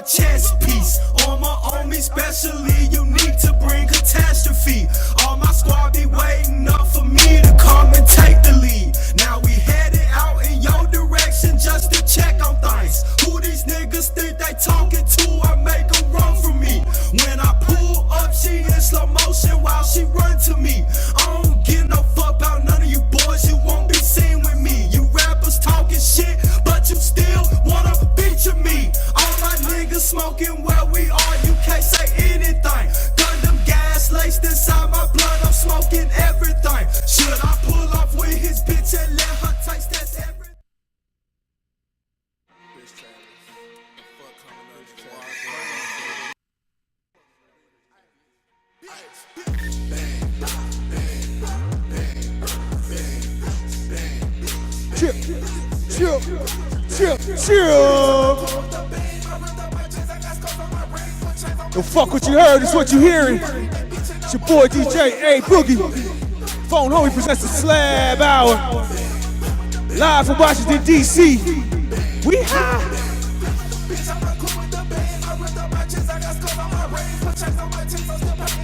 my chess piece. On my army, especially unique to bring catastrophe. All my squad be waiting up for me to come and take the lead. Now we headed out in your direction just to check on things. Who these niggas think they talking to? I make them run from me. When I pull up, she in slow motion while she run to me. I don't give no fuck about none of you boys. You won't be seen with me. You rappers talking shit, but you still wanna feature me. All my niggas smoking where we are. You can't say anything. Gundam gas laced inside my blood. I'm smoking everything. Should I pull off with his bitch and let her taste that everything? Chill. Yo, fuck what you heard, it's what you hearing. It's your boy DJ A Boogie. Phone Homie presents the Slab Hour. Live from Washington, DC. We high.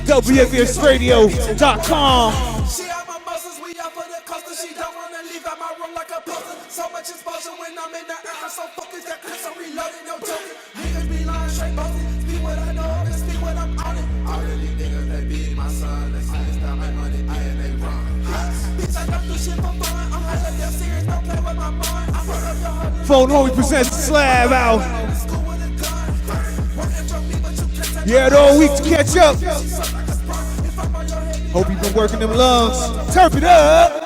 WFSradio.com. So much exposure when I'm in the air. So focused that cause I'm reloading, no joking. Niggas be lying straight bossing. Speak what I know and speak what I'm on it. All of these niggas, they be my son. They see this time, my money, and they run. Bitch, I don't do shit for fun. I'm hella damn serious, don't play with my mind. I'm up your heart. Phone Homie presents the Slab Out. You had all week to catch up. Hope you've been working them lungs. Turf it up.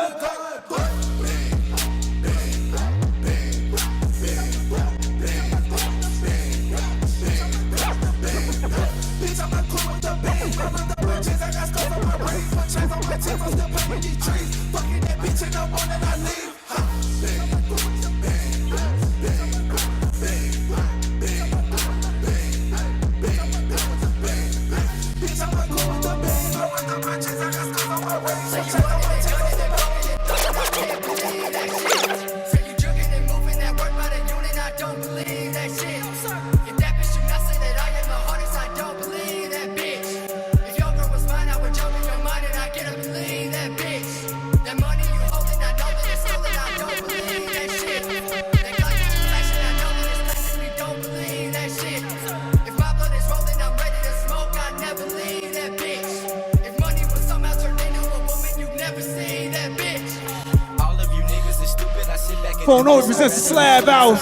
Phone Homie presents the Slab Hour.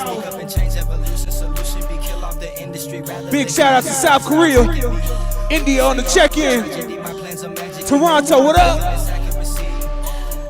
Big shout out to South Korea. India on the check-in. Toronto, what up?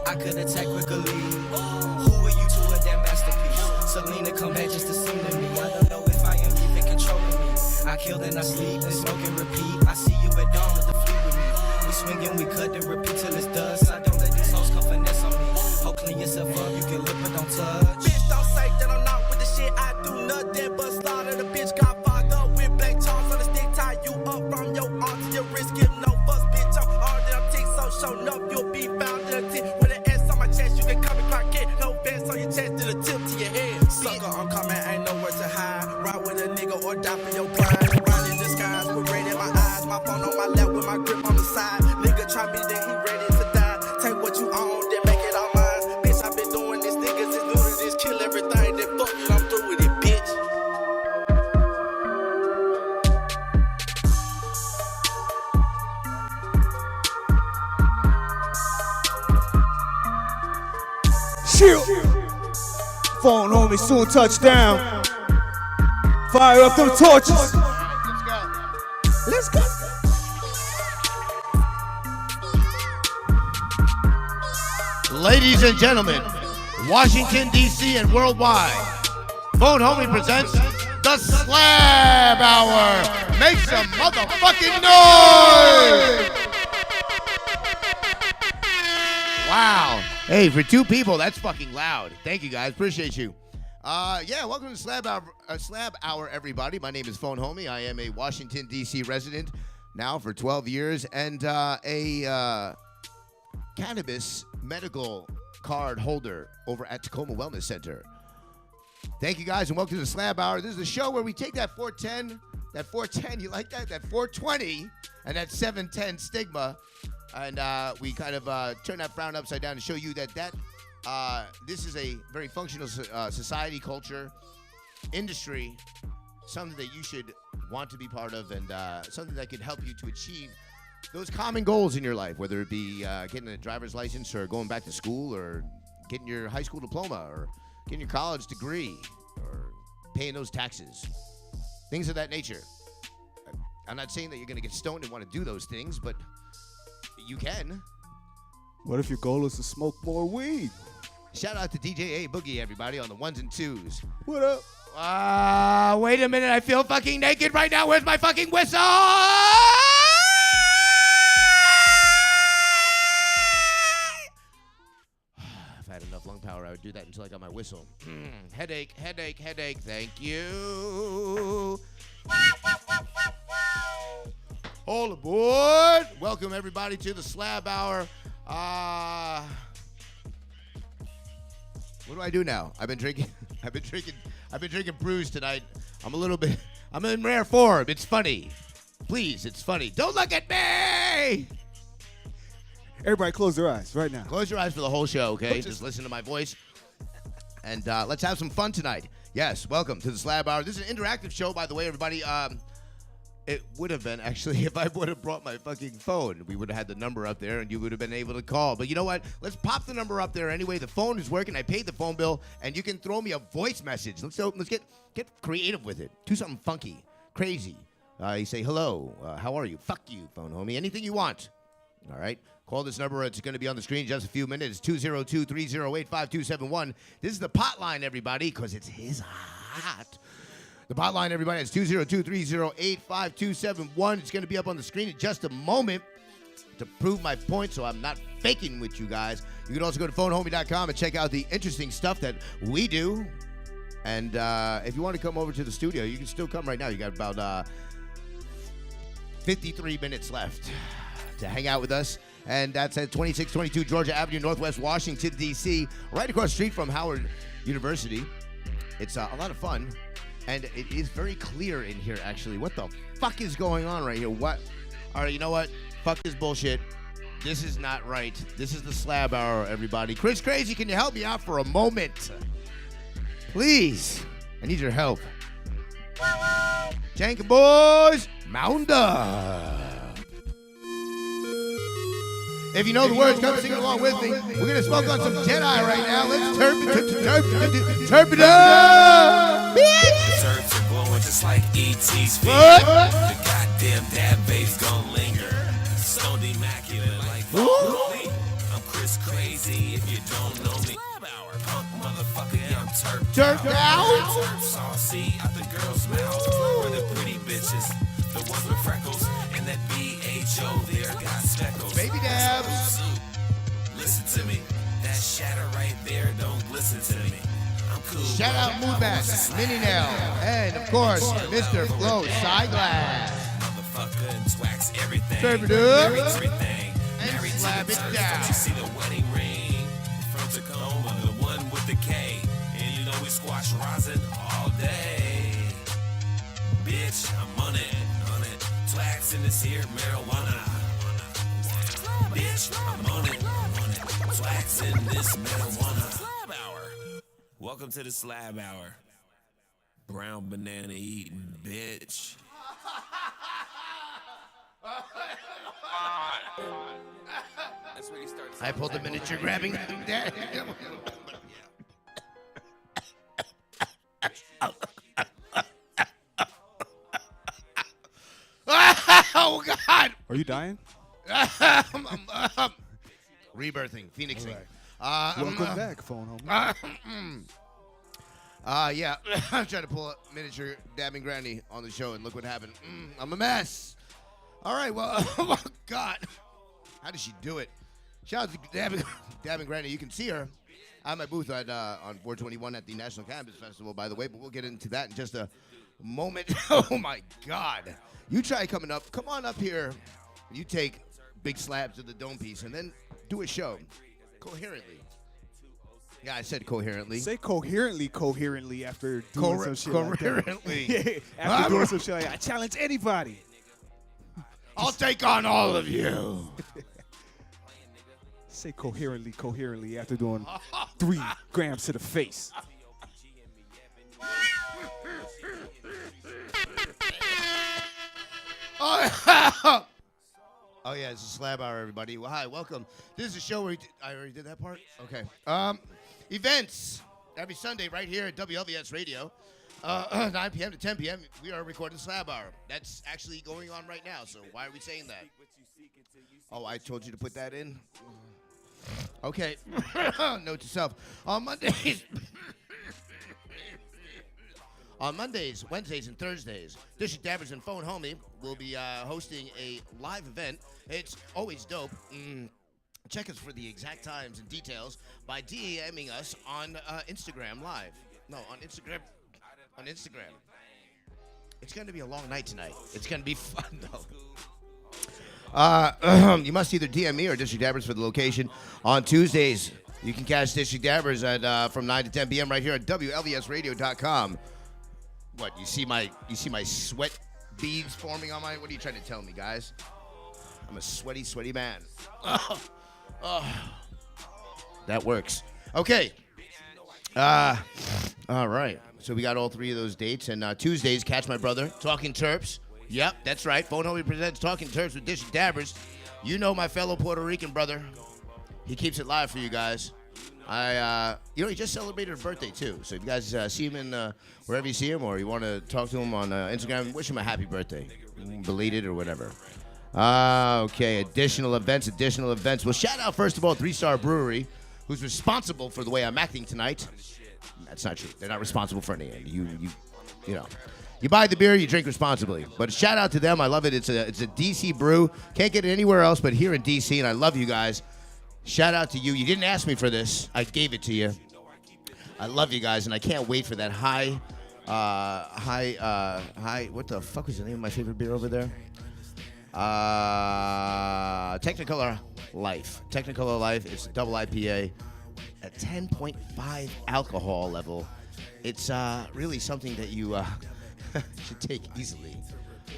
I could attack quickly. Who are you to a damn masterpiece? Selena come back just to sing to me. I don't know if I am even controlling me. I kill and I sleep and smoke and repeat. I see you at dawn with the fleet with me. We swing and we cut and repeat till it's dust. I don't let these hoes come finesse on me. Ho, clean yourself up, you can look but don't touch. Bitch, don't say that I'm not with the shit. I do nothing but slaughter. The bitch got fogged up with black charms on the stick. Tie you up from your arm to your wrist. Give no fuss, bitch. I'm hard that I'm tick. So show up, you'll be found in a tip. With an S on my chest, you can call me Clark Kent. No vest on your chest to the tip to your head. Sucker, I'm coming, ain't nowhere to hide. Ride with a nigga or die for your pride. Ride in disguise with rain in my eyes. My phone on my lap with my grip on the side. Nigga try me, then he ready to die. Take what you own, then make it all mine. Bitch, I've been doing this, niggas is new to this. Kill everything, then fuck it, I'm through with it, bitch. Shield. Phone Homie soon touchdown. Fire up them torches. Let's go. Ladies and gentlemen, Washington, D.C. and worldwide, Phone Homie presents the Slab Hour. Make some motherfucking noise! Wow. Hey, for two people, that's fucking loud. Thank you, guys. Appreciate you. Yeah, welcome to Slab Hour, everybody. My name is Phone Homie. I am a Washington, D.C. resident now for 12 years and a cannabis medical card holder over at Tacoma Wellness Center. Thank you, guys, and welcome to the Slab Hour. This is the show where we take that 410 That 410, you like that? That 420 and that 710 stigma. And we kind of turn that frown upside down to show you that this is a very functional society, culture, industry, something that you should want to be part of, and something that could help you to achieve those common goals in your life, whether it be getting a driver's license or going back to school or getting your high school diploma or getting your college degree or paying those taxes, things of that nature. I'm not saying that you're going to get stoned and want to do those things, but you can. What if your goal is to smoke more weed? Shout out to DJ A Boogie, everybody, on the ones and twos. What up? Wait a minute. I feel fucking naked right now. Where's my fucking whistle? If I had enough lung power, I would do that until I got my whistle. Headache, headache, headache. Thank you. All aboard. Welcome, everybody, to the Slab Hour. What do I do now? I've been drinking brews tonight. I'm in rare form. It's funny. Please, it's funny. Don't look at me! Everybody close their eyes right now. Close your eyes for the whole show, okay? Just listen to my voice. And let's have some fun tonight. Yes, welcome to the Slab Hour. This is an interactive show, by the way, everybody. It would have been, actually, if I would have brought my fucking phone. We would have had the number up there, and you would have been able to call. But you know what? Let's pop the number up there anyway. The phone is working. I paid the phone bill, and you can throw me a voice message. Let's get creative with it. Do something funky, crazy. You say, hello, how are you? Fuck you, phone homie. Anything you want. All right? Call this number. It's going to be on the screen in just a few minutes. 202-308-5271. This is the pot line, everybody, because it's his hot. The pot line, everybody, is 202-308-5271. It's going to be up on the screen in just a moment to prove my point, so I'm not faking with you guys. You can also go to phonehomie.com and check out the interesting stuff that we do. And if you want to come over to the studio, you can still come right now. You got about 53 minutes left to hang out with us. And that's at 2622 Georgia Avenue, Northwest Washington, D.C., right across the street from Howard University. It's a lot of fun. And it is very clear in here, actually. What the fuck is going on right here? What? All right, you know what? Fuck this bullshit. This is not right. This is the Slab Hour, everybody. Chris Crazy, can you help me out for a moment? Please. I need your help. Jank boys, mount up. If you know the words, come sing along with me. We're going to smoke on some Jedi right now. Let's turp it up. The turps are glowing just like E.T.'s feet. The goddamn dab bass gon' linger. Stoned immaculate like Foley. I'm Chris Crazy if you don't know me. Slab Hour, punk motherfucker, yeah, I'm turped out. Turp saucy out the girl's mouth. We're the pretty bitches, the ones with freckles, and that B.H.O. there got speckles. Baby dabs. Listen to me. That shadow right there don't listen to me. I'm cool. Shout out Moonbass, Mini Nail, and of course, Mr. Flo Siglass. Motherfucker and twax everything. Serve it up. Everything. And Married to slap the it turf. down. Don't you see the wedding ring? From Tacoma, the one with the K. And you know we squash rosin all day. Bitch, I'm on it. Twax in this here marijuana. Bitch, I'm on it. Twax in this marijuana. Slab Hour. Welcome to the Slab Hour. Brown banana eating, bitch. That's where you start. I pulled the miniature grabbing. Oh, God. Are you dying? Rebirthing, phoenixing. Right. Welcome back, phone homie. Yeah, I'm trying to pull a miniature dabbing granny on the show, and look what happened. I'm a mess. All right, well, oh, God. How did she do it? Shout out to dabbing granny. You can see her at my booth on 421 at the National Cannabis Festival, by the way, but we'll get into that in just a moment. Oh, my God. You try coming up. Come on up here. You take big slabs of the dome piece and then do a show coherently. Yeah, I said coherently. Say coherently after doing some shit like that. Coherently. After doing some shit like that. I challenge anybody. I'll take on all of you. Say coherently after doing 3 grams to the face. Oh yeah, it's a Slab Hour, everybody. Well, hi, welcome. This is a show where I already did that part? Okay. Events every Sunday right here at WLVS Radio. 9 p.m. to 10 p.m. we are recording Slab Hour. That's actually going on right now, so why are we saying that? Oh, I told you to put that in? Okay. Note to self. On Mondays, Wednesdays, and Thursdays, District Dabbers and Phone Homie will be hosting a live event. It's always dope. Check us for the exact times and details by DMing us on Instagram Live. No, on Instagram. On Instagram. It's going to be a long night tonight. It's going to be fun, though. You must either DM me or District Dabbers for the location. On Tuesdays, you can catch District Dabbers at from 9 to 10 p.m. right here at WLVSradio.com. What, you see my sweat beads forming on my... What are you trying to tell me, guys? I'm a sweaty man. That works. Okay. All right. So we got all 3 of those dates. And Tuesdays, catch my brother, Talking Terps. Yep, that's right. Phone Homie presents Talking Terps with District Dabbers. You know my fellow Puerto Rican brother. He keeps it live for you guys. He just celebrated a birthday, too. So if you guys see him in wherever you see him or you want to talk to him on Instagram, wish him a happy birthday. Belated or whatever. Okay, additional events. Well, shout out, first of all, 3 Star Brewery, who's responsible for the way I'm acting tonight. That's not true. They're not responsible for anything. You know. You buy the beer, you drink responsibly. But shout out to them. I love it. It's a DC brew. Can't get it anywhere else but here in DC, and I love you guys. Shout out to you. You didn't ask me for this. I gave it to you. I love you guys, and I can't wait for that high, what the fuck was the name of my favorite beer over there? Technicolor Life. Technicolor Life. It's a double IPA at 10.5 alcohol level. It's really something that you should take easily.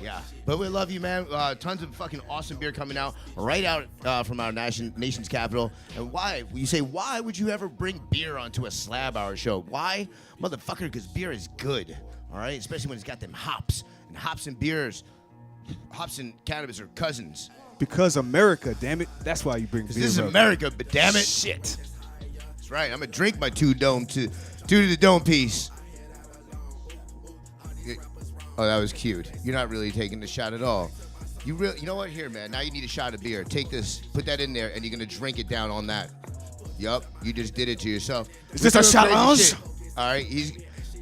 Yeah, but we love you, man. Tons of fucking awesome beer coming out right out from our nation's capital. And why? You say, why would you ever bring beer onto a Slab Hour show? Why? Motherfucker, because beer is good, all right? Especially when it's got them hops. And hops and beers, hops and cannabis are cousins. Because America, damn it. That's why you bring beer. This is America, but damn it. Shit. That's right. I'm going to drink my two to the dome piece. Oh, that was cute. You're not really taking the shot at all. You know what? Here, man. Now you need a shot of beer. Take this, put that in there, and you're going to drink it down on that. Yup. You just did it to yourself. Is this a shot lounge? All right.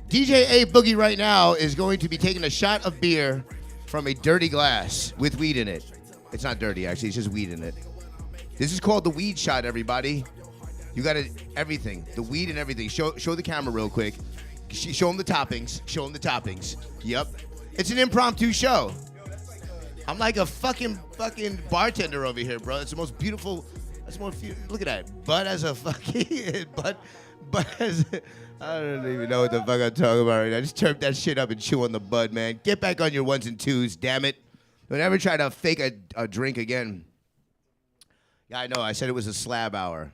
DJ A Boogie right now is going to be taking a shot of beer from a dirty glass with weed in it. It's not dirty, actually. It's just weed in it. This is called the weed shot, everybody. You got everything. The weed and everything. Show the camera real quick. Show them the toppings. Yep. It's an impromptu show. I'm like a fucking bartender over here, bro. It's the most beautiful. Look at that. But as a fucking but as I don't even know what the fuck I'm talking about right now. Just turn that shit up and chew on the bud, man. Get back on your ones and twos, damn it. Don't ever try to fake a drink again. Yeah, I know. I said it was a Slab Hour.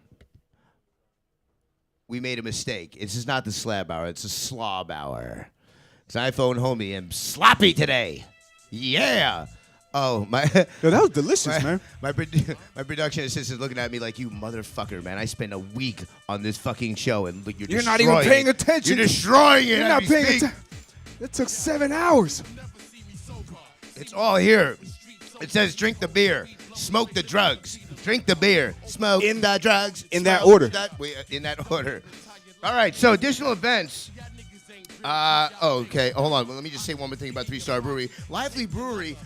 We made a mistake. It's just not the Slab Hour. It's a Slob Hour. Because iPhone Homie and sloppy today. Yeah. Oh, my. Yo, that was delicious, man. My production assistant's looking at me like, you motherfucker, man. I spent a week on this fucking show, and look, you're not even paying attention. You're destroying it. You're not paying attention. It took 7 hours. It's all here. It says drink the beer, smoke the drugs, drink the beer, smoke the drugs. In that order. In that order. All right, so additional events. Okay, hold on. Well, let me just say one more thing about 3 Star Brewery. Lively Brewery,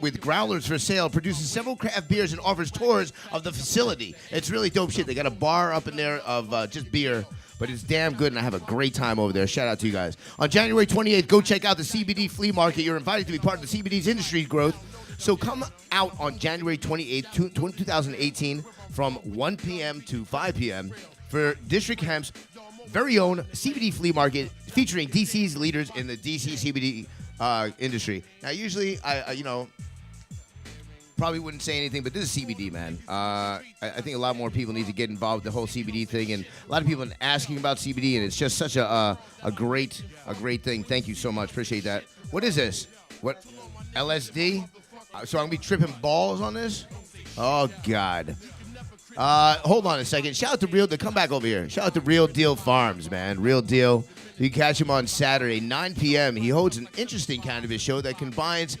with growlers for sale, produces several craft beers and offers tours of the facility. It's really dope shit. They got a bar up in there of just beer, but it's damn good, and I have a great time over there. Shout out to you guys. On January 28th, go check out the CBD flea market. You're invited to be part of the CBD's industry growth. So come out on January 28th, 2018, from 1 p.m. to 5 p.m., for District Hemp's very own CBD flea market featuring DC's leaders in the DC CBD industry. Now, usually, I probably wouldn't say anything, but this is CBD, man. I think a lot more people need to get involved with the whole CBD thing, and a lot of people are asking about CBD, and it's just such a great thing. Thank you so much. Appreciate that. What is this? What? LSD? So I'm going to be tripping balls on this? Oh, God. Hold on a second. Shout out to Real Deal. Come back over here. Shout out to Real Deal Farms, man. Real Deal. You can catch him on Saturday, 9 p.m. He holds an interesting cannabis show that combines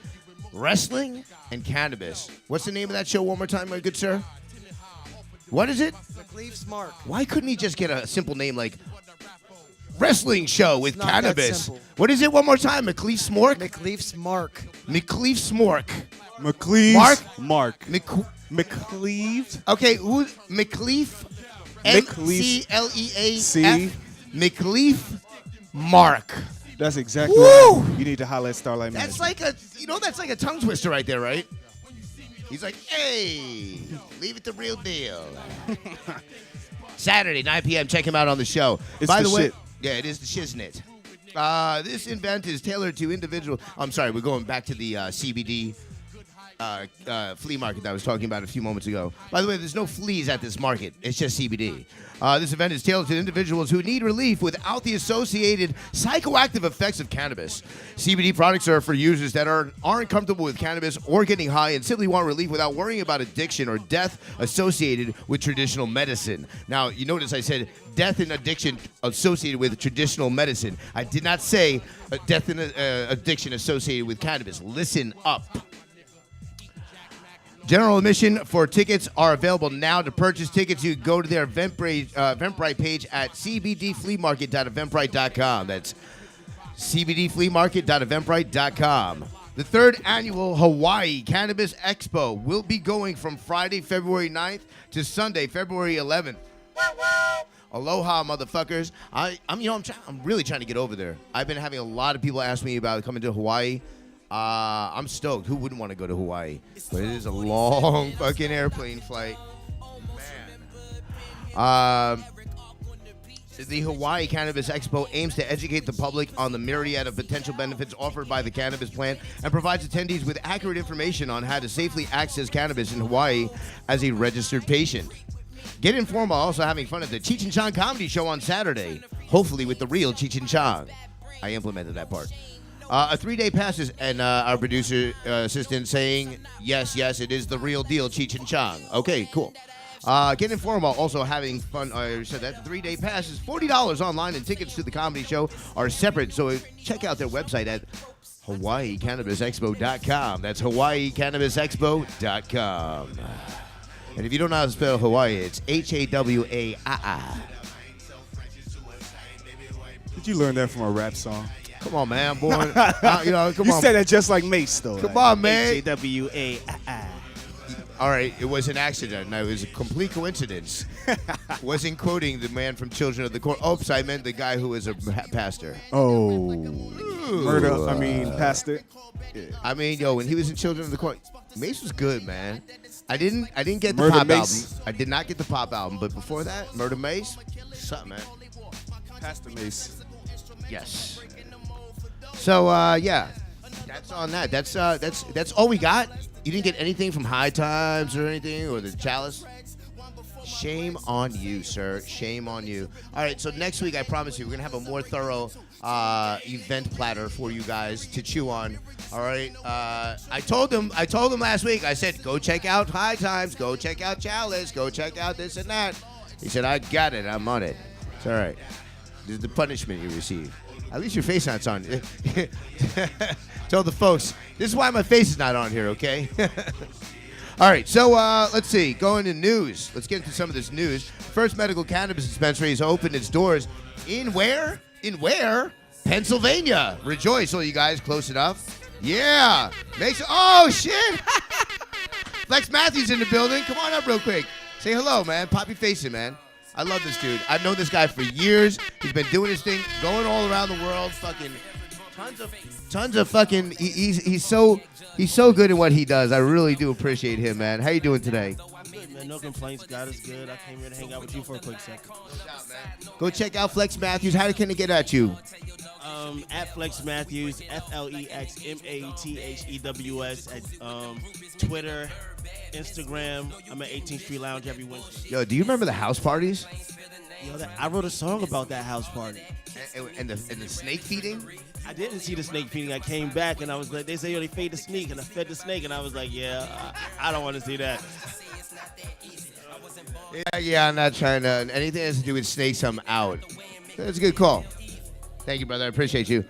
wrestling and cannabis. What's the name of that show one more time, my good sir? What is it? McLeaf's Mark. Why couldn't he just get a simple name like Wrestling Show with Not that Cannabis? simple. What is it one more time? McLeaf's Mork? McLeaf's Mark. McLeaf's Mork. McLeaves. Mark? McLeave. Okay, who? McLeaf? McLeaf. McLeaf. McLeaf Mark. That's exactly Woo! right. You need to holler at Starlight That's Management. that's like a tongue twister right there, right? He's like, hey, leave it to Real Deal. Saturday, 9 p.m. Check him out on the show. It's By the the way, shit. yeah, it is the shiznit. This event is tailored to individual. I'm sorry, we're going back to the CBD flea market that I was talking about a few moments ago. By the way, there's no fleas at this market. It's just CBD. This event is tailored to individuals who need relief without the associated psychoactive effects of cannabis. CBD products are for users that aren't comfortable with cannabis or getting high and simply want relief without worrying about addiction or death associated with traditional medicine. Now, you notice I said death and addiction associated with traditional medicine. I did not say death and addiction associated with cannabis. Listen up. General admission for tickets are available now. To purchase tickets, you go to their Eventbrite page at cbdfleamarket.eventbrite.com. That's cbdfleamarket.eventbrite.com. The third annual Hawaii Cannabis Expo will be going from Friday, February 9th to Sunday, February 11th. Aloha, motherfuckers. I'm really trying to get over there. I've been having a lot of people ask me about coming to Hawaii. I'm stoked. Who wouldn't want to go to Hawaii? But it is a long fucking airplane flight. Man. The Hawaii Cannabis Expo aims to educate the public on the myriad of potential benefits offered by the cannabis plant and provides attendees with accurate information on how to safely access cannabis in Hawaii as a registered patient. Get informed while also having fun at the Cheech and Chong Comedy Show on Saturday, hopefully with the real Cheech and Chong. I implemented that part. A 3-day pass is, and our producer assistant saying, yes, it is the real deal, Cheech and Chong. Okay, cool. Get informed while also having fun. I said that. The 3-day pass is $40 online, and tickets to the comedy show are separate. So check out their website at HawaiiCannabisExpo.com. That's HawaiiCannabisExpo.com. And if you don't know how to spell Hawaii, it's Hawai. Did you learn that from a rap song? Come on, man, boy. Come on. You said that just like Mace, though. Come on, man. Hawai. All right, it was an accident. No, it was a complete coincidence. Wasn't quoting the man from Children of the Corn. Oops, I meant the guy who was a pastor. Oh. Murder. Pastor. Yeah. I mean, yo, when he was in Children of the Corn, Mace was good, man. I didn't get the Murder pop Mace. album. I did not get the pop album, but before that, Murder Mace, something, man. Pastor Mace. Yes. So yeah, that's on that. That's all we got. You didn't get anything from High Times or anything, or the Chalice. Shame on you, sir. Shame on you. All right, so next week, I promise you, we're gonna have a more thorough event platter for you guys to chew on. All right. I told them last week. I said, go check out High Times. Go check out Chalice. Go check out this and that. He said, I got it. I'm on it. It's all right. This is the punishment you receive. At least your face not on. Tell the folks, this is why my face is not on here, okay? All right, so let's see. Going to news. Let's get into some of this news. First medical cannabis dispensary has opened its doors in where? In where? Pennsylvania. Rejoice, all you guys, close enough. Yeah. Oh, shit. Flex Matthews in the building. Come on up real quick. Say hello, man. Pop your face in, man. I love this dude. I've known this guy for years. He's been doing his thing, going all around the world, fucking tons of fucking. He's so good at what he does. I really do appreciate him, man. How you doing today? Man, no complaints. God is good. I came here to hang out with you for a quick second. Go check out Flex Matthews. How can they get at you? At Flex Matthews, FlexMatthews at Twitter, Instagram. I'm at 18th Street Lounge every Wednesday. Yo, do you remember the house parties? Yo, I wrote a song about that house party. And the snake feeding? I didn't see the snake feeding. I came back and I was like, they say, yo, they fed the snake, and I fed the snake, and I was like, yeah, I don't want to see that. Yeah, I'm not trying to. Anything that has to do with snakes, I'm out. That's a good call. Thank you, brother. I appreciate you.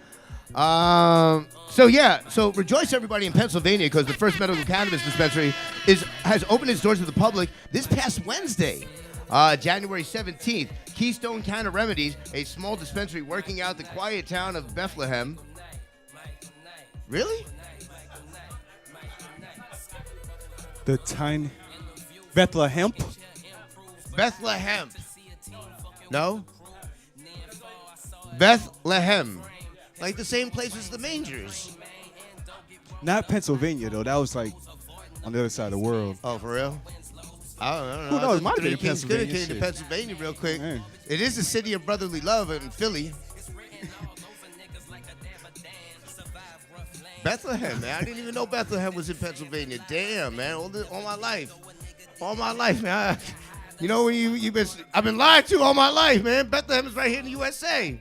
So rejoice everybody in Pennsylvania because the first medical cannabis dispensary has opened its doors to the public this past Wednesday, January 17th. Keystone Counter Remedies, a small dispensary working out the quiet town of Bethlehem. Really? The tiny Bethlehem. Bethlehem. No? Bethlehem. Like the same place as the mangers. Not Pennsylvania though. That was like on the other side of the world. Oh, for real? I don't know. Who knows? It might have been Three Kings Pennsylvania. could have came to Pennsylvania real quick. Man. It is the city of brotherly love in Philly. Bethlehem, man. I didn't even know Bethlehem was in Pennsylvania. Damn, man. All my life. All my life, man. You know when I've been lied to all my life, man. Bethlehem is right here in the USA.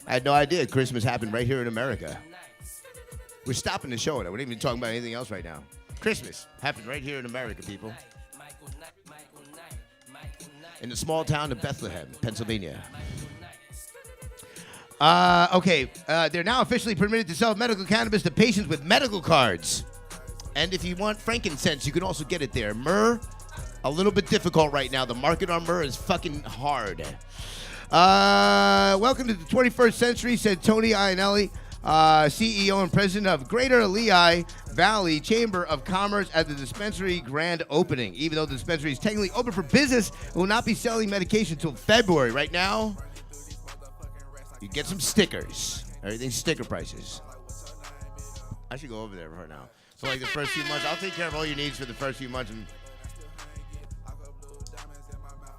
I had no idea Christmas happened right here in America. We're stopping the show. We're not even talking about anything else right now. Christmas happened right here in America, people. In the small town of Bethlehem, Pennsylvania. They're now officially permitted to sell medical cannabis to patients with medical cards. And if you want frankincense, you can also get it there. Myrrh, a little bit difficult right now. The market on myrrh is fucking hard. Welcome to the 21st century, said Tony Iannelli, CEO and president of Greater Lehigh Valley Chamber of Commerce at the dispensary grand opening. Even though the dispensary is technically open for business, it will not be selling medication until February. Right now, you get some stickers. Everything's sticker prices. I should go over there right now. So like the first few months, I'll take care of all your needs for the first few months. And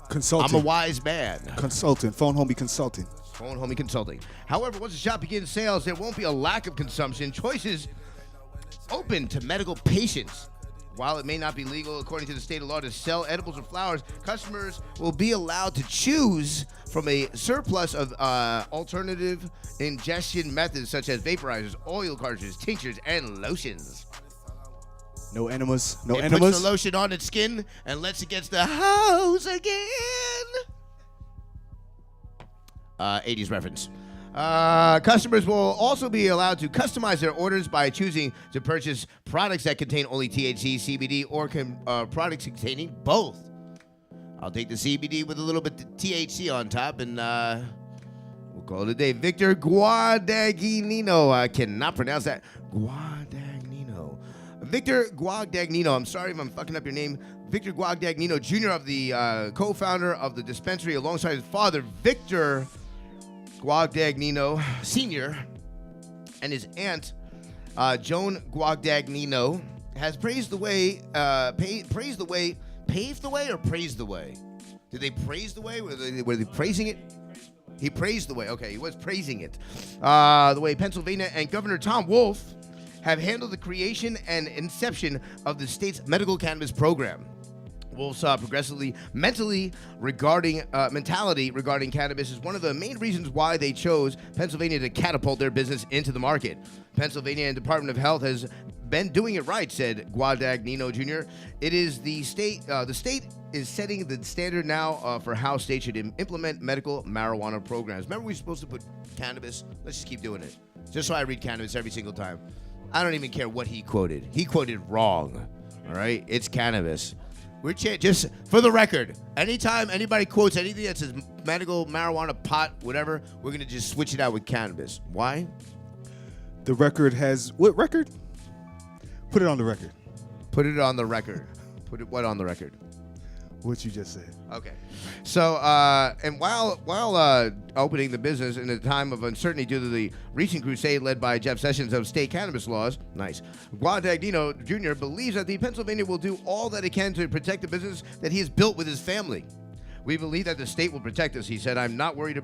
Consulting. I'm a wise man. Consulting. Phone homie consulting. Phone homie consulting. However, once the shop begins sales, there won't be a lack of consumption. Choices open to medical patients. While it may not be legal, according to the state of law, to sell edibles or flowers, customers will be allowed to choose from a surplus of alternative ingestion methods such as vaporizers, oil cartridges, tinctures, and lotions. No enemas. No It enemas. puts the lotion on its skin and lets it get the house again. 80s reference. Customers will also be allowed to customize their orders by choosing to purchase products that contain only THC, CBD, or products containing both. I'll take the CBD with a little bit of THC on top, and we'll call it a day. Victor Guadagnino. I cannot pronounce that. Guadagnino. Victor Guadagnino. I'm sorry if I'm fucking up your name. Victor Guadagnino, Jr., of the co-founder of the dispensary, alongside his father, Victor Guadagnino Sr., and his aunt, Joan Guadagnino, has praised the way, paved the way? Did they praise the way? Were they praising it? He praised the way. Okay, he was praising it. The way Pennsylvania and Governor Tom Wolf have handled the creation and inception of the state's medical cannabis program. Wolf's progressively mentality regarding cannabis is one of the main reasons why they chose Pennsylvania to catapult their business into the market. Pennsylvania and Department of Health has been doing it right, said Guadagnino Jr. It is the state is setting the standard now for how states should implement medical marijuana programs. Remember we were supposed to put cannabis? Let's just keep doing it. Just so I read cannabis every single time. I don't even care what he quoted. He quoted wrong. All right? It's cannabis. We're just for the record, anytime anybody quotes anything that says medical, marijuana, pot, whatever, we're going to just switch it out with cannabis. Why? The record has... What record? Put it on the record. Put it on the record. Put it what on the record? what you just said. Okay. So, and while opening the business in a time of uncertainty due to the recent crusade led by Jeff Sessions of state cannabis laws, Guadagnino Jr. believes that the Pennsylvania will do all that it can to protect the business that he has built with his family. We believe that the state will protect us, he said. I'm not worried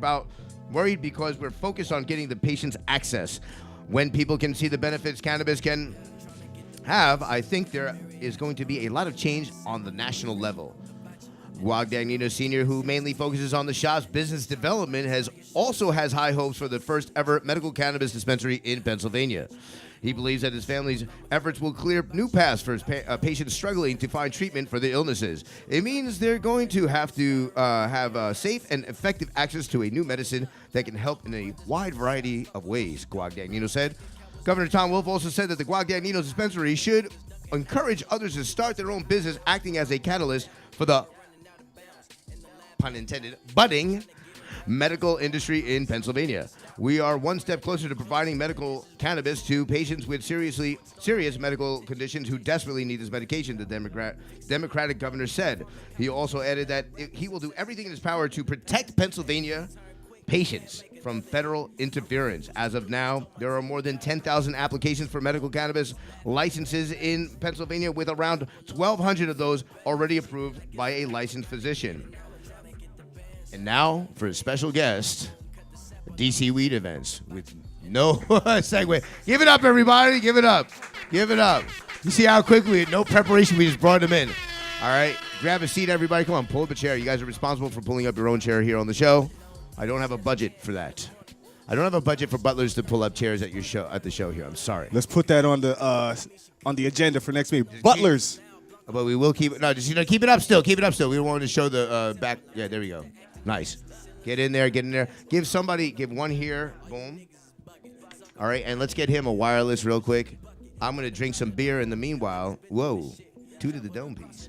because we're focused on getting the patients access. When people can see the benefits cannabis can have, I think there is going to be a lot of change on the national level. Guadagnino Sr., who mainly focuses on the shop's business development, has high hopes for the first ever medical cannabis dispensary in Pennsylvania. He believes that his family's efforts will clear new paths for patients struggling to find treatment for their illnesses. It means they're going to have safe and effective access to a new medicine that can help in a wide variety of ways, Guadagnino said. Governor Tom Wolf also said that the Guadagnino dispensary should encourage others to start their own business, acting as a catalyst for the, pun intended, budding medical industry in Pennsylvania. We are one step closer to providing medical cannabis to patients with serious medical conditions who desperately need this medication, the Democratic governor said. He also added that he will do everything in his power to protect Pennsylvania patients from federal interference. As of now, there are more than 10,000 applications for medical cannabis licenses in Pennsylvania, with around 1,200 of those already approved by a licensed physician. And now for a special guest, DC Weed Events with no segue. Give it up, everybody. Give it up. Give it up. You see how quickly, no preparation, we just brought them in. All right. Grab a seat, everybody. Come on, pull up a chair. You guys are responsible for pulling up your own chair here on the show. I don't have a budget for that. I don't have a budget for butlers to pull up chairs at the show here. I'm sorry. Let's put that on the agenda for next week. Butlers. But we will keep it. No, just keep it up still. Keep it up still. We wanted to show the back. Yeah, there we go. Nice. Get in there. Get in there. Give one here. Boom. All right, and let's get him a wireless real quick. I'm going to drink some beer in the meanwhile. Whoa. 2 to the dome piece.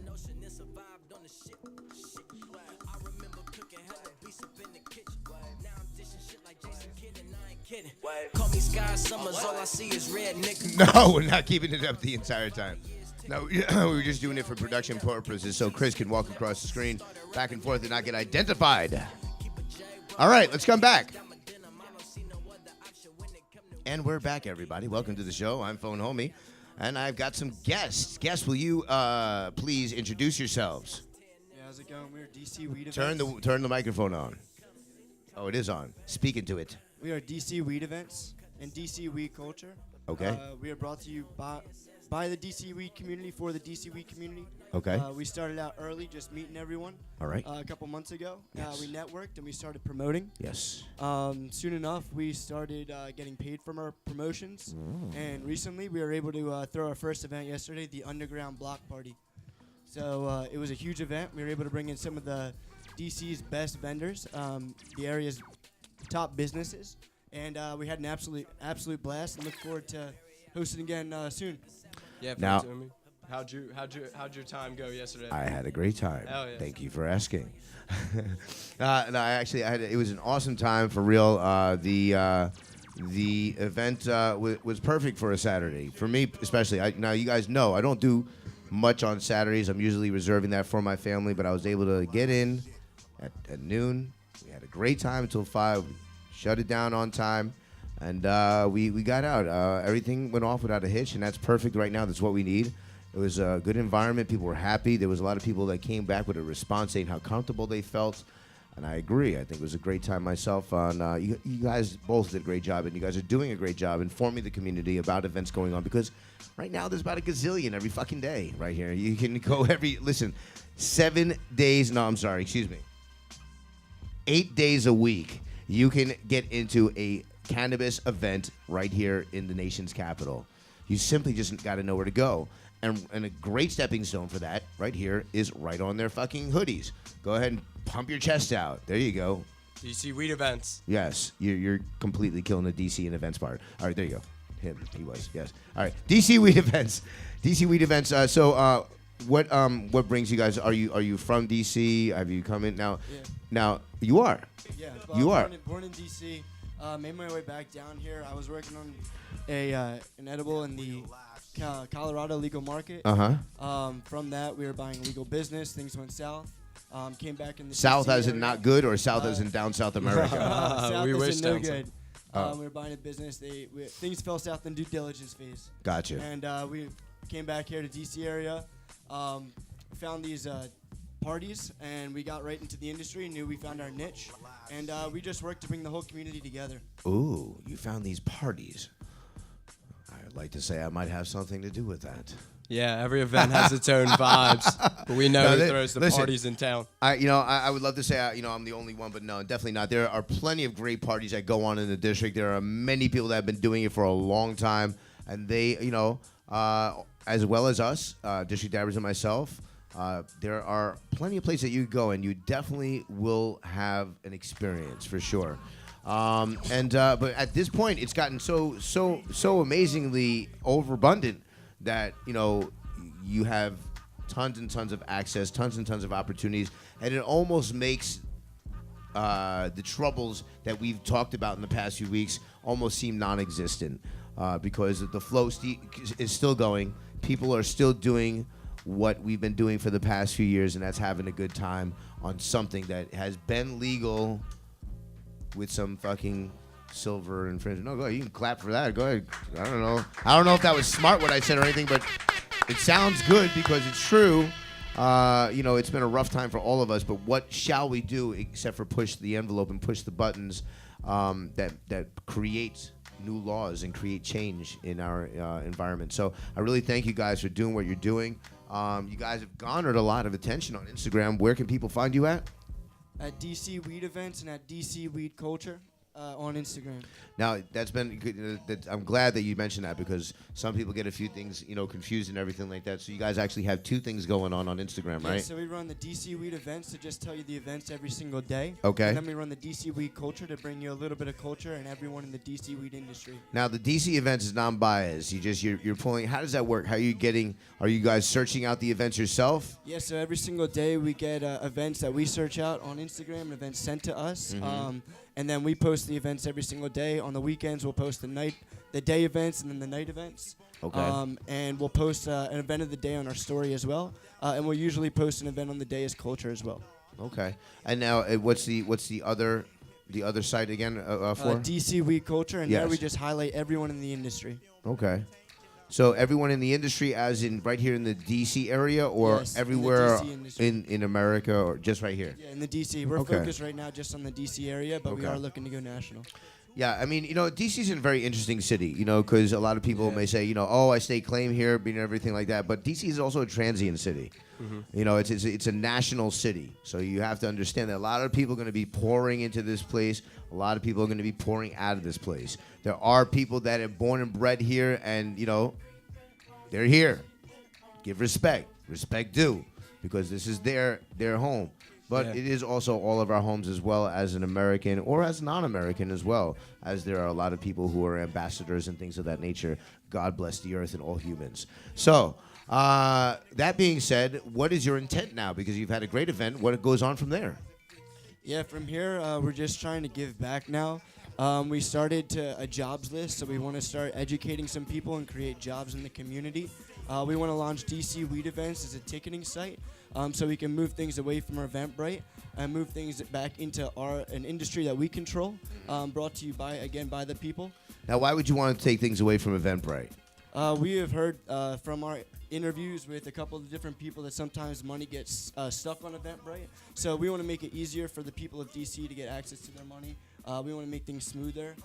No, we're not keeping it up the entire time. No, we were just doing it for production purposes so Chris can walk across the screen back and forth and not get identified. All right, let's come back. And we're back, everybody. Welcome to the show. I'm Phone Homie, and I've got some guests. Guests, will you please introduce yourselves? Yeah, how's it going? We're DC Weed Events. Turn the microphone on. Oh, it is on. Speak into it. We are DC Weed Events and DC Weed Culture. Okay. We are brought to you by the DC Weed community for the DC Weed community. Okay. We started out early, just meeting everyone. All right. A couple months ago. Yes. We networked and we started promoting. Yes. Soon enough, we started getting paid from our promotions. And recently, we were able to throw our first event yesterday, the Underground Block Party. So it was a huge event. We were able to bring in some of the DC's best vendors, the area's top businesses, and we had an absolute blast. And look forward to hosting again soon. Yeah, now, how'd your time go yesterday? I had a great time. Oh, yeah. Thank you for asking. It was an awesome time for real. The event was perfect for a Saturday for me, especially. Now you guys know I don't do much on Saturdays. I'm usually reserving that for my family, but I was able to get in at noon. We had a great time until 5. Shut it down on time. And we got out. Everything went off without a hitch, and that's perfect right now. That's what we need. It was a good environment. People were happy. There was a lot of people that came back with a response saying how comfortable they felt. And I agree. I think it was a great time myself. You guys both did a great job, and you guys are doing a great job informing the community about events going on, because right now there's about a gazillion every fucking day right here. You can go 7 days. No, I'm sorry. Excuse me. 8 days a week, you can get into a cannabis event right here in the nation's capital. You simply just got to know where to go. And a great stepping stone for that right here is right on their fucking hoodies. Go ahead and pump your chest out. There you go. DC Weed Events. Yes, you're completely killing the DC and events part. All right, there you go. He was, yes. All right, DC Weed Events. DC Weed Events. What brings you guys? Are you from DC? Have you come in now? Yeah. Now you are. Yeah, You are. Born in DC. Made my way back down here. I was working on an edible in the Colorado legal market. Uh-huh. From that, we were buying legal business. Things went south. Came back in the South DC as in area. not good, or South as in down South America? South We as wish in no down south. good. We were buying a business. Things fell south in due diligence phase. Gotcha. And we came back here to DC area, found these parties, and we got right into the industry, knew we found our niche, and we just worked to bring the whole community together. Ooh, you found these parties. I'd like to say I might have something to do with that. Yeah, every event has its own vibes, but we know No, who throws the listen. parties in town. I would love to say, I'm the only one, but no, definitely not. There are plenty of great parties that go on in the district. There are many people that have been doing it for a long time, and they, as well as us, District Dabbers and myself, there are plenty of places that you go, and you definitely will have an experience for sure. But at this point, it's gotten so amazingly overabundant that you have tons and tons of access, tons and tons of opportunities, and it almost makes the troubles that we've talked about in the past few weeks almost seem non-existent, because the flow is still going. People are still doing what we've been doing for the past few years, and that's having a good time on something that has been legal with some fucking silver infringement. No, go ahead. You can clap for that. Go ahead. I don't know if that was smart what I said or anything, but it sounds good because it's true. It's been a rough time for all of us, but what shall we do except for push the envelope and push the buttons that create new laws and create change in our environment. So I really thank you guys for doing what you're doing. You guys have garnered a lot of attention on Instagram. Where can people find you at? At DC Weed Events and at DC Weed Culture on Instagram. Now, that's been good. I'm glad that you mentioned that because some people get a few things, confused and everything like that. So you guys actually have two things going on Instagram, right? Yeah, so we run the DC Weed Events to just tell you the events every single day. Okay. And then we run the DC Weed Culture to bring you a little bit of culture and everyone in the DC weed industry. Now, the DC events is non-biased. You're pulling. How does that work? Are you guys searching out the events yourself? Yeah, so every single day we get events that we search out on Instagram and events sent to us. And then we post the events every single day. On the weekends, we'll post the day events and then the night events. Okay. And we'll post an event of the day on our story as well. And we'll usually post an event on the day as culture as well. Okay. And now, what's the other site again for? DC Weed Culture, and Yes. there we just highlight everyone in the industry. Okay. So everyone in the industry, as in right here in the DC area, or Yes, in the everywhere DC industry. in America, or just right here? Yeah, in the DC. We're Okay. focused right now just on the DC area, but we Okay. are looking to go national. Yeah, I mean, DC's a very interesting city, because a lot of people may say, I stake claim here, and everything like that. But DC is also a transient city. It's a national city. So you have to understand that a lot of people are going to be pouring into this place. A lot of people are going to be pouring out of this place. There are people that are born and bred here, and, they're here. Give respect. Respect due, because this is their home. But Yeah. it is also all of our homes as well as an American or as non-American as well, as there are a lot of people who are ambassadors and things of that nature. God bless the earth and all humans. So, that being said, what is your intent now? Because you've had a great event. What goes on from there? Yeah, from here, we're just trying to give back now. We started a jobs list, so we want to start educating some people and create jobs in the community. We want to launch DC Weed Events as a ticketing site, so we can move things away from Eventbrite and move things back into an industry that we control, brought to you by the people. Now, why would you want to take things away from Eventbrite? We have heard from our interviews with a couple of different people that sometimes money gets stuck on Eventbrite. So we want to make it easier for the people of DC to get access to their money. We want to make things smoother.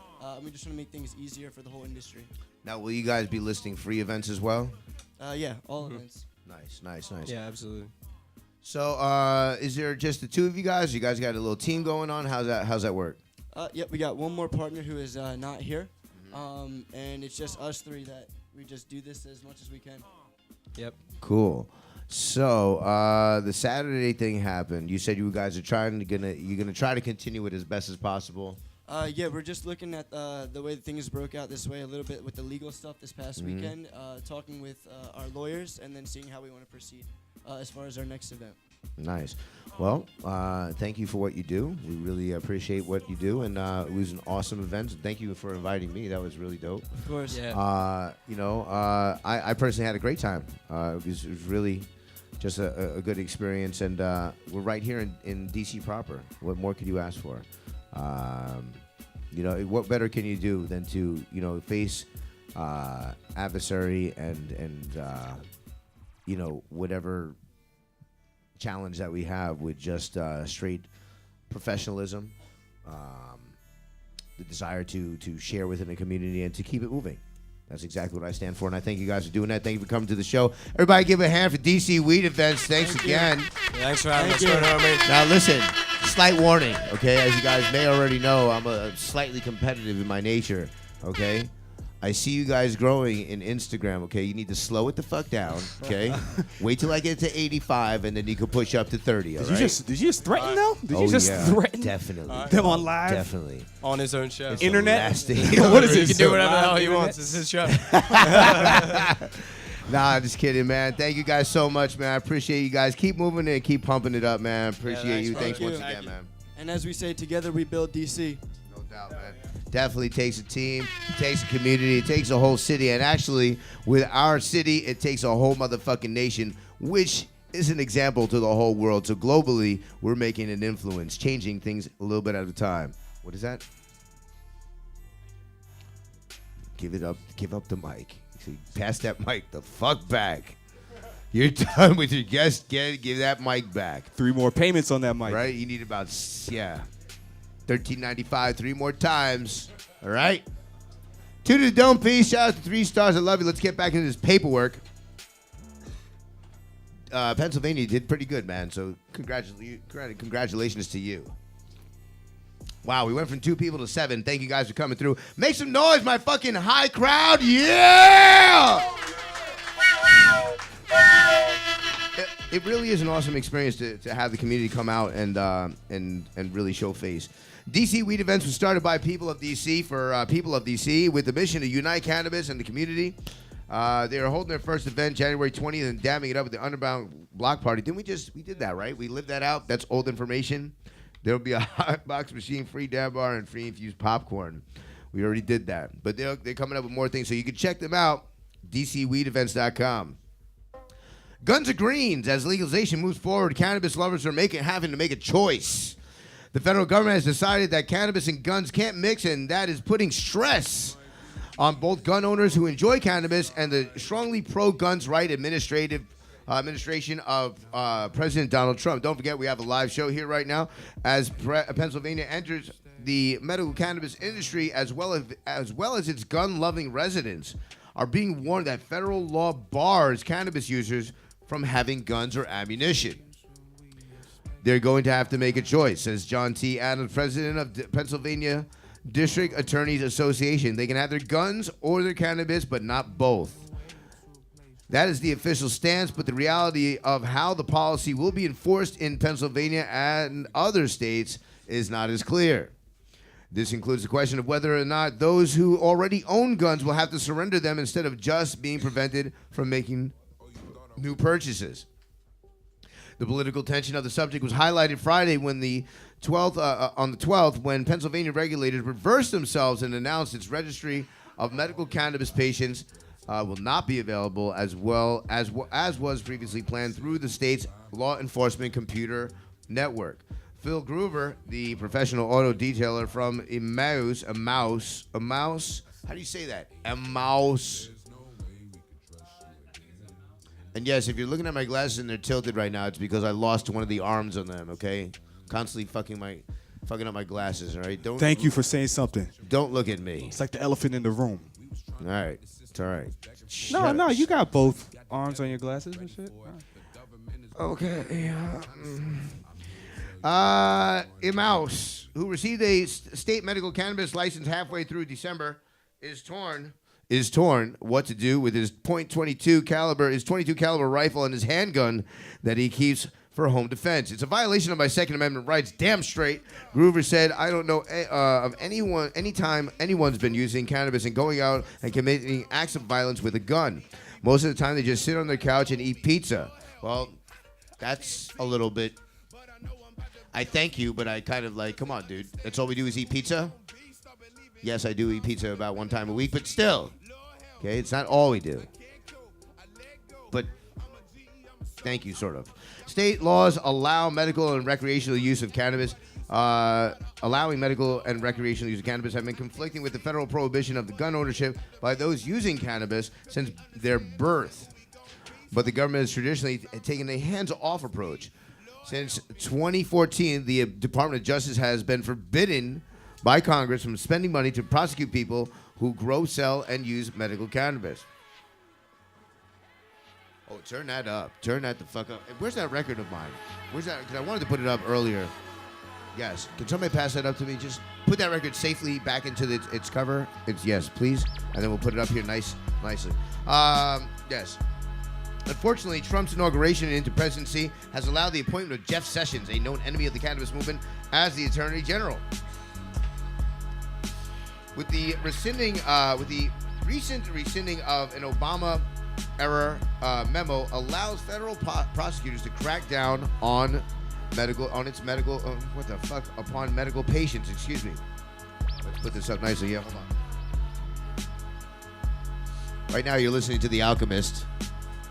We just want to make things easier for the whole industry. Now, will you guys be listing free events as well? Yeah, all events. Nice. Yeah, absolutely. So, is there just the two of you guys? You guys got a little team going on? How's that work? Yep, we got one more partner who is not here. And it's just us three that we just do this as much as we can. Yep. Cool. So, the Saturday thing happened. You said you guys are you're gonna try to continue it as best as possible. Yeah, we're just looking at the way things broke out this way a little bit with the legal stuff this past weekend, talking with our lawyers, and then seeing how we want to proceed as far as our next event. Nice. Well, thank you for what you do. We really appreciate what you do, and it was an awesome event. Thank you for inviting me. That was really dope. Of course. Yeah. I personally had a great time. It was really just a good experience. And we're right here in DC proper. What more could you ask for? What better can you do than to face adversary and whatever challenge that we have with just straight professionalism, the desire to share within the community and to keep it moving. That's exactly what I stand for, and I thank you guys for doing that. Thank you for coming to the show. Everybody give a hand for DC Weed Events. Thanks again. Thanks for having us, homie. Now listen, slight warning, okay? As you guys may already know, I'm slightly competitive in my nature, okay? I see you guys growing in Instagram, okay? You need to slow it the fuck down, okay? Wait till I get to 85, and then you can push up to 30, all right? Did you just threaten, though? Did you just threaten definitely. them on live? Definitely. On his own show. It's the Internet? last thing- What is He this? can do whatever the hell he Internet? wants. It's his show. Nah, I'm just kidding, man. Thank you guys so much, man. I appreciate you guys. Keep moving it, keep pumping it up, man. Appreciate thanks, you. brother. Thanks once Thank again, you. man. And as we say, together we build DC. No doubt, man. Definitely takes a team, it takes a community, it takes a whole city, and actually, with our city, it takes a whole motherfucking nation, which is an example to the whole world. So globally, we're making an influence, changing things a little bit at a time. What is that? Give up the mic. See, pass that mic the fuck back. You're done with your guest. Give that mic back. 3 more payments on that mic. Right? You need about $13.95 3 more times. All right? 2 to the dome piece. Shout out to 3 stars. I love you. Let's get back into this paperwork. Pennsylvania did pretty good, man. So congratulations to you. Wow, we went from 2 people to 7. Thank you guys for coming through. Make some noise, my fucking high crowd. Yeah! It really is an awesome experience to have the community come out and really show face. DC Weed Events was started by people of DC for people of DC with the mission to unite cannabis and the community. They are holding their first event January 20th and damming it up with the Underground Block Party. We did that, right? We lived that out. That's old information. There'll be a hot box machine, free dab bar, and free infused popcorn. We already did that. But they're coming up with more things, so you can check them out, dcweedevents.com. Guns are greens. As legalization moves forward, cannabis lovers are having to make a choice. The federal government has decided that cannabis and guns can't mix, and that is putting stress on both gun owners who enjoy cannabis and the strongly pro-guns right administration of President Donald Trump. Don't forget, we have a live show here right now as Pennsylvania enters the medical cannabis industry, as well as its gun-loving residents are being warned that federal law bars cannabis users from having guns or ammunition. They're going to have to make a choice, says John T. Adams, president of the Pennsylvania District Attorneys Association. They can have their guns or their cannabis, but not both. That is the official stance, but the reality of how the policy will be enforced in Pennsylvania and other states is not as clear. This includes the question of whether or not those who already own guns will have to surrender them instead of just being prevented from making new purchases. The political tension of the subject was highlighted Friday when on the 12th, when Pennsylvania regulators reversed themselves and announced its registry of medical cannabis patients will not be available as was previously planned through the state's law enforcement computer network. Phil Groover, the professional auto detailer from Emmaus, how do you say that? Emmaus. And yes, if you're looking at my glasses and they're tilted right now, it's because I lost one of the arms on them, okay? Constantly fucking up my glasses, all right? Thank you for saying something. Don't look at me. It's like the elephant in the room. All right. It's all right. No, you got both arms on your glasses and shit. Okay. Emmaus, who received a state medical cannabis license halfway through December, is torn what to do with his .22 caliber rifle and his handgun that he keeps for home defense. It's a violation of my Second Amendment rights, damn straight. Groover said, I don't know of anytime anyone's been using cannabis and going out and committing acts of violence with a gun. Most of the time they just sit on their couch and eat pizza. Well, that's a little bit, I thank you, but I kind of like, come on, dude. That's all we do is eat pizza? Yes, I do eat pizza about 1 time a week, but still. Okay, it's not all we do. But Thank you, sort of. State laws allow medical and recreational use of cannabis. Allowing medical and recreational use of cannabis have been conflicting with the federal prohibition of the gun ownership by those using cannabis since their birth. But the government has traditionally taken a hands-off approach. Since 2014, the Department of Justice has been forbidden by Congress from spending money to prosecute people who grow, sell, and use medical cannabis. Oh, turn that up. Turn that the fuck up. Where's that record of mine? Where's that? Because I wanted to put it up earlier. Yes. Can somebody pass that up to me? Just put that record safely back into its cover. Yes, please. And then we'll put it up here nicely. Yes. Unfortunately, Trump's inauguration into presidency has allowed the appointment of Jeff Sessions, a known enemy of the cannabis movement, as the Attorney General. With the recent rescinding of an Obama-era memo, allows federal prosecutors to crack down on medical patients. Excuse me. Let's put this up nicely. Yeah, hold on. Right now, you're listening to The Alchemist.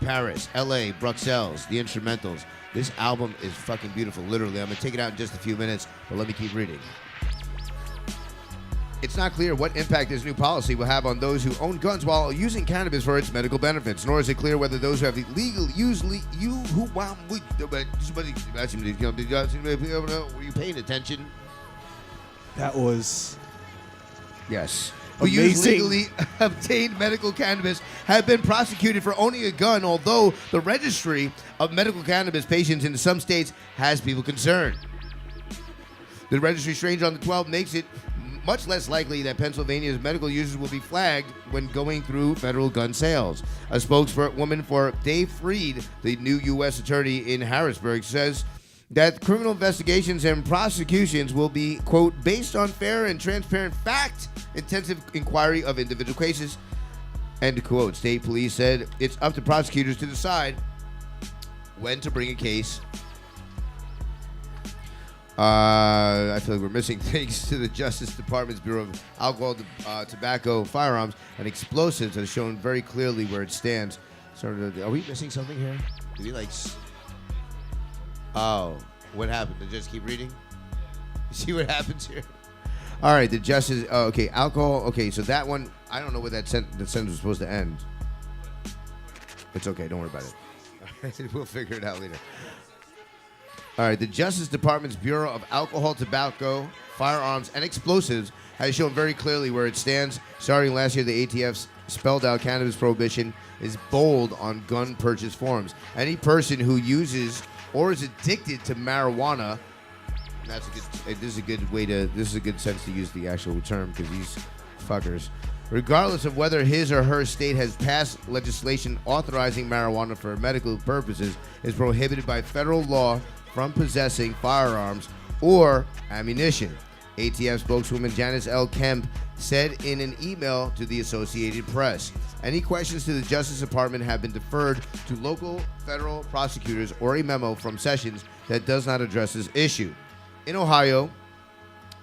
Paris, LA, Bruxelles, the instrumentals. This album is fucking beautiful, literally. I'm going to take it out in just a few minutes, but let me keep reading. It's not clear what impact this new policy will have on those who own guns while using cannabis for its medical benefits, nor is it clear whether those who have the legal were you paying attention? That was Yes. Who use legally obtained medical cannabis have been prosecuted for owning a gun, although the registry of medical cannabis patients in some states has people concerned. The registry change on the 12th makes it much less likely that Pennsylvania's medical users will be flagged when going through federal gun sales. A spokeswoman for Dave Freed, the new U.S. attorney in Harrisburg, says that criminal investigations and prosecutions will be, quote, based on fair and transparent fact-intensive inquiry of individual cases, end quote. State police said it's up to prosecutors to decide when to bring a case. I feel like we're missing things to the Justice Department's Bureau of Alcohol, Tobacco, Firearms, and Explosives has shown very clearly where it stands. Are we missing something here? Did we Oh, what happened? Did just keep reading? You see what happens here? All right, the Justice. Oh, okay, alcohol. Okay, so that one, I don't know where the sentence was supposed to end. It's okay. Don't worry about it. We'll figure it out later. All right, the Justice Department's Bureau of Alcohol, Tobacco, Firearms, and Explosives has shown very clearly where it stands. Starting last year, the ATF's spelled out cannabis prohibition is bold on gun purchase forms. Any person who uses or is addicted to marijuana, this is a good sense to use the actual term because these fuckers, regardless of whether his or her state has passed legislation authorizing marijuana for medical purposes, is prohibited by federal law from possessing firearms or ammunition. ATF spokeswoman Janice L. Kemp said in an email to the Associated Press. Any questions to the Justice Department have been deferred to local federal prosecutors or a memo from Sessions that does not address this issue. In Ohio,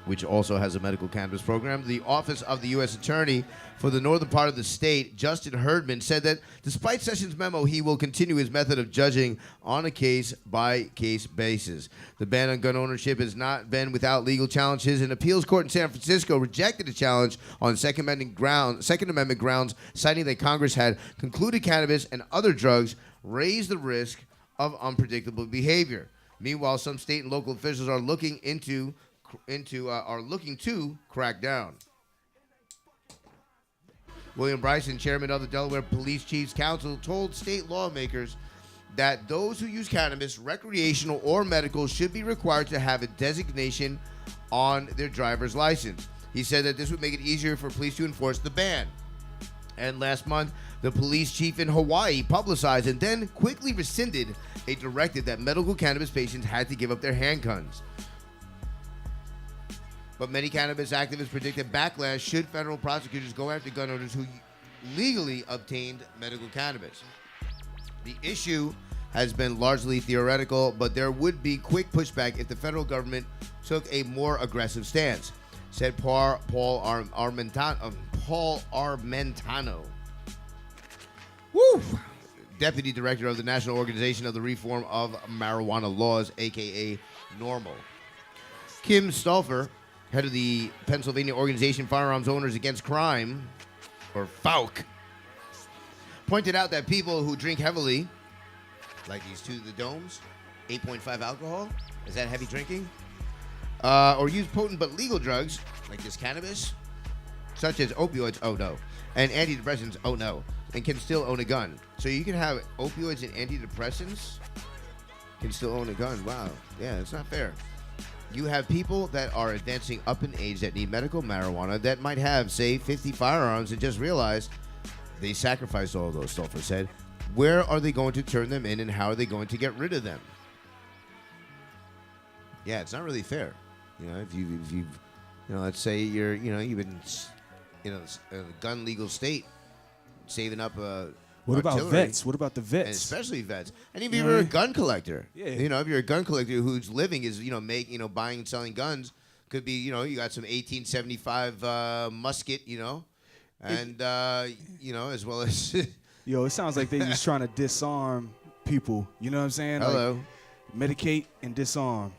which also has a medical cannabis program, the Office of the U.S. Attorney for the northern part of the state, Justin Herdman, said that despite Sessions' memo, he will continue his method of judging on a case-by-case basis. The ban on gun ownership has not been without legal challenges. An appeals court in San Francisco rejected a challenge on Second Amendment grounds, citing that Congress had concluded cannabis and other drugs raise the risk of unpredictable behavior. Meanwhile, some state and local officials are looking to crack down. William Bryson, chairman of the Delaware Police Chiefs Council, told state lawmakers that those who use cannabis, recreational or medical, should be required to have a designation on their driver's license. He said that this would make it easier for police to enforce the ban. And last month, the police chief in Hawaii publicized and then quickly rescinded a directive that medical cannabis patients had to give up their handguns. But many cannabis activists predict a backlash should federal prosecutors go after gun owners who legally obtained medical cannabis. The issue has been largely theoretical, but there would be quick pushback if the federal government took a more aggressive stance, said Paul Armentano. Woo! deputy director of the National Organization of the Reform of Marijuana Laws, a.k.a. NORML. Kim Stauffer, head of the Pennsylvania Organization Firearms Owners Against Crime, or FAUC, pointed out that people who drink heavily, like these two, the domes, 8.5 alcohol, is that heavy drinking? Or use potent but legal drugs, like this cannabis, such as opioids, oh no, and antidepressants, oh no, and can still own a gun. So you can have opioids and antidepressants, can still own a gun. Wow, yeah, it's not fair. You have people that are advancing up in age that need medical marijuana that might have, say, 50 firearms and just realize they sacrificed all of those, Stauffer said. Where are they going to turn them in, and how are they going to get rid of them? Yeah, it's not really fair. You know, if you've let's say you've been, in a gun legal state, saving up What about artillery, vets? What about the and vets? especially vets. And if you're a gun collector, Yeah. if you're a gun collector whose living is, buying and selling guns, could be, you got some 1875 musket, and as well as Yo, it sounds like they just trying to disarm people. You know what I'm saying? hello. Like, medicate and disarm.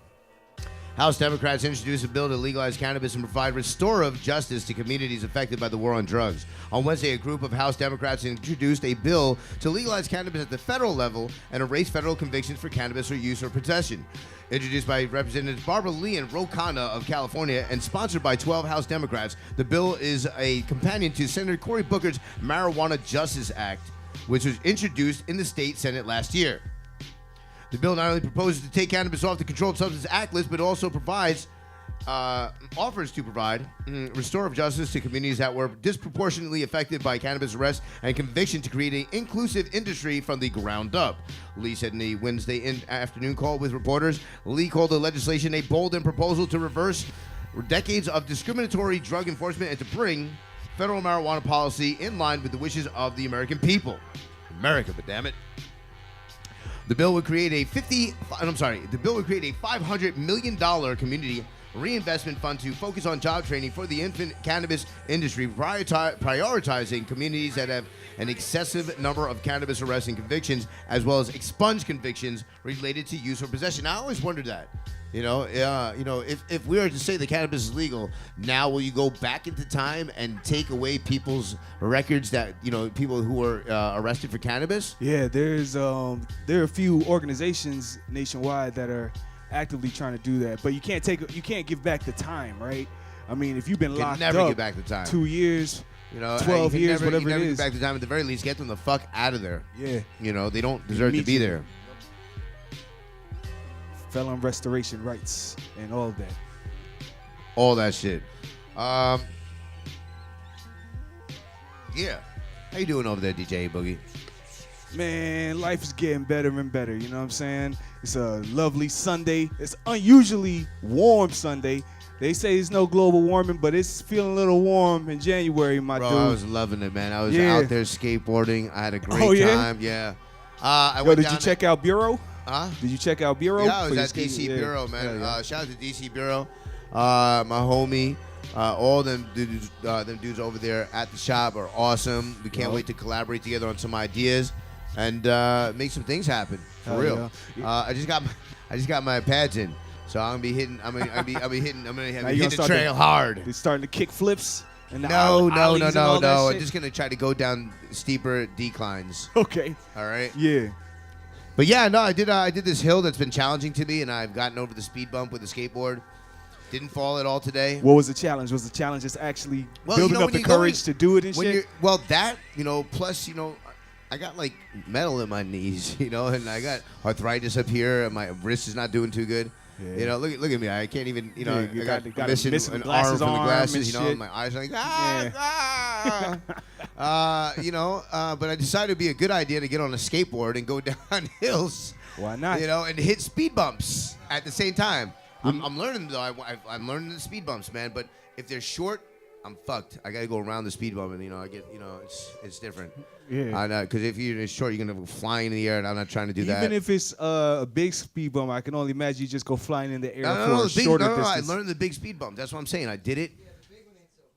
House Democrats introduced a bill to legalize cannabis and provide restorative justice to communities affected by the war on drugs. On Wednesday, a group of House Democrats introduced a bill to legalize cannabis at the federal level and erase federal convictions for cannabis or use or possession. Introduced by Representatives Barbara Lee and Ro Khanna of California and sponsored by 12 House Democrats, the bill is a companion to Senator Cory Booker's Marijuana Justice Act, which was introduced in the state Senate last year. The bill not only proposes to take cannabis off the Controlled Substances Act list, but also offers to provide restorative justice to communities that were disproportionately affected by cannabis arrests and conviction to create an inclusive industry from the ground up. Lee said in a Wednesday afternoon call with reporters, Lee called the legislation a bold proposal to reverse decades of discriminatory drug enforcement and to bring federal marijuana policy in line with the wishes of the American people. America, but damn it. The bill would create a $500 million community reinvestment fund to focus on job training for the infant cannabis industry, prioritizing communities that have an excessive number of cannabis arrests and convictions, as well as expunged convictions related to use or possession. I always wondered that. If we were to say the cannabis is legal, now will you go back into time and take away people's records that, people who were arrested for cannabis? Yeah, there are a few organizations nationwide that are actively trying to do that, but you can't give back the time, right? I mean, if you've been locked never up get back the time. 2 years, 12 you years, never, whatever you never it get is. back the time. At the very least, get them the fuck out of there. Yeah. They don't deserve to be there. Felon restoration rights and all of that. All that shit. Yeah. How you doing over there, DJ Boogie? Man, life is getting better and better, you know what I'm saying? It's a lovely Sunday. It's unusually warm Sunday. They say it's no global warming, but it's feeling a little warm in January, my Bro, dude. I was loving it, man. I was Yeah. out there skateboarding. I had a great time. Yeah. Did you check out Bureau? Huh? Did you check out Bureau? Yeah, I was for your at DC skate- Bureau, man. Yeah, yeah. Shout out to DC Bureau. My homie. All them dudes over there at the shop are awesome. We can't wait to collaborate together on some ideas and make some things happen for Hell real. yeah. I just got my pads in, so I'm gonna be hitting. I'm gonna Now hit you the gonna trail hard. They're starting to kick flips. And the No. ollies and all that I'm shit? just gonna try to go down steeper declines. Okay. All right. Yeah. But yeah, no, I did this hill that's been challenging to me, and I've gotten over the speed bump with the skateboard. Didn't fall at all today. What was the challenge? Was the challenge just actually building up when the you're going- courage to do it and when shit? you're- plus, I got like metal in my knees, and I got arthritis up here, and my wrist is not doing too good. Yeah. Look at me. I can't even, you I got got missing missing an glasses arm from the arm glasses, and shit. my eyes are like, Yeah. but I decided it'd be a good idea to get on a skateboard and go down hills. Why not? And hit speed bumps at the same time. I'm learning though. I'm learning the speed bumps, man. But if they're short, I'm fucked. I gotta go around the speed bump, and I get, it's different. Yeah. I know, because if you're short, you're gonna go flying in the air, and I'm not trying to do that. Even if it's a big speed bump, I can only imagine you just go flying in the air for a No, shorter I distance. learned the big speed bump. That's what I'm saying. I did it.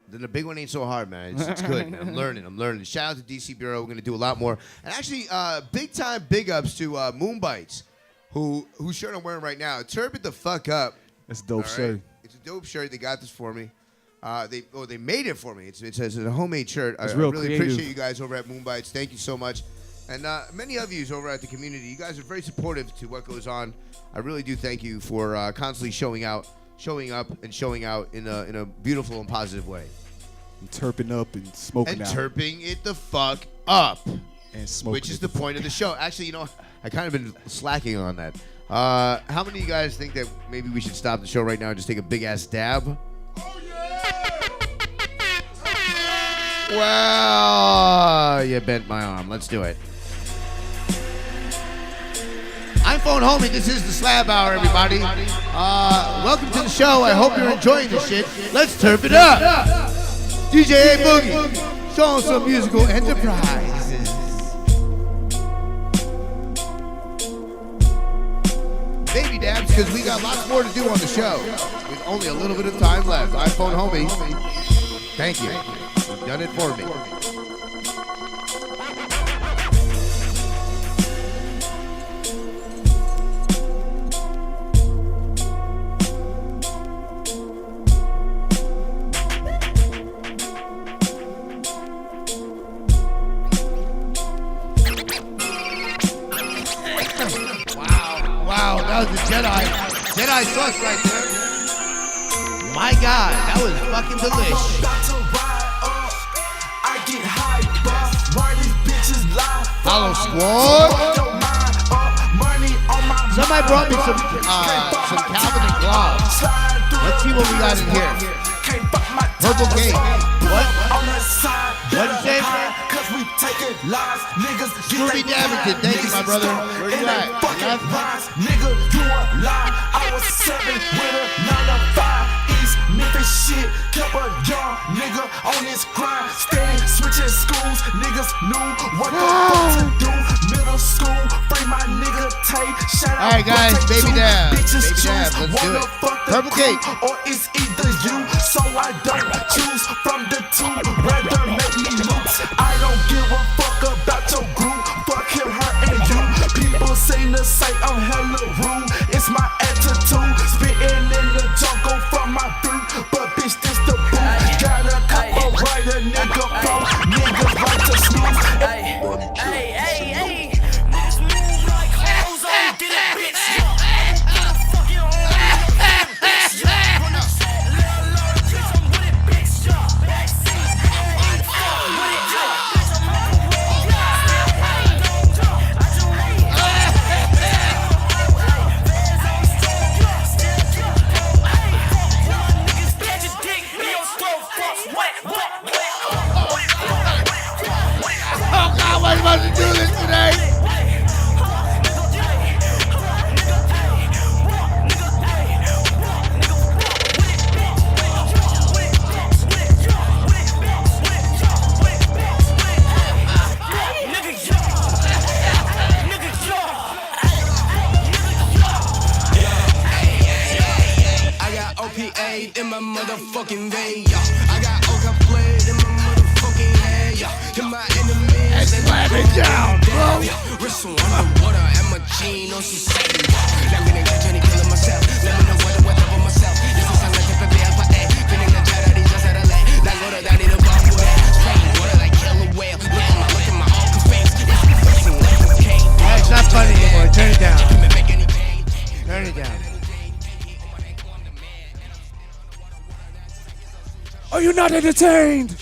Then the big one ain't so hard, man. It's good. Man. I'm learning. Shout out to DC Bureau. We're gonna do a lot more. And actually, big time big ups to Moonbites, whose shirt I'm wearing right now. Turb it the fuck up. That's a dope shirt. It's a dope shirt. They got this for me. They made it for me. It says it's a homemade shirt. I real really creative. appreciate you guys over at Moonbites. Thank you so much. And many of you over at the community, you guys are very supportive to what goes on. I really do thank you for constantly showing up, and showing out in a beautiful and positive way. And terping up and smoking out. And terping it the fuck up. And smoking. Which is the point of the show. Actually, I kind of been slacking on that. How many of you guys think that maybe we should stop the show right now and just take a big ass dab? Oh yeah! Well, you bent my arm. Let's do it. I'm Phone Homie. This is the Slab Hour, everybody. Welcome to the show. I hope you're enjoying this shit. Let's turf it up. DJ A Boogie, show 'em some musical enterprises. Baby dabs, because we got lots more to do on the show. With only a little bit of time left. I'm Phone Homie. Thank you. You've done it for me. Wow, that was a Jedi sauce right there. My God, that was fucking delicious. Hollow Squad. Somebody brought me some Calvin and Gloves. Let's see what we got in here. Purple Cake. What? What did you say? Scooby Davington, thank you, my brother. Where you at? Nigga, you a lie. I was 7 with a 9 to 5. East Memphis shit, kept a young nigga on his grind. Steady switching schools, niggas knew what the fuck to do. Middle school, free my nigga Tay. Shout out. Alright, guys, baby dab. Baby dab, let's do it. Purple Cake. Or it's either you, so I don't choose from the two. Rather make me lose. I don't give a fuck about your group. Fuck him, her, and you. People seem to say I'm hella rude. It's my attitude. Spitting in the jungle from my fruit. But bitch, this the boot. Got a couple right a nigga from. Niggas like to snooze. Hey. Niggas move like hoes on. Get it, bitch. Put a fucking hole in your bitch. Run up, little Lord, bitch, I'm with it, bitch. Backseat, ain't fuck with it, bitch. I'm on the road. Oh God, what are you about to do this today? In my motherfucking vein, yeah. I got Oka blade in my motherfucking hand, yeah. In my enemies, and Slam it down, bro. Wrist on underwater, and my chain on some Satan. Now I'm gonna get Jenny killing myself. Let me know what over myself. This is like a paper for A. Feeling the jet out, just at a leg. Now go to that in a bar for that. Spraying water like killer whale. Look at my Oka face. It's flexing like a cane. It's not funny anymore. Turn it down. Turn it down. Are you not entertained?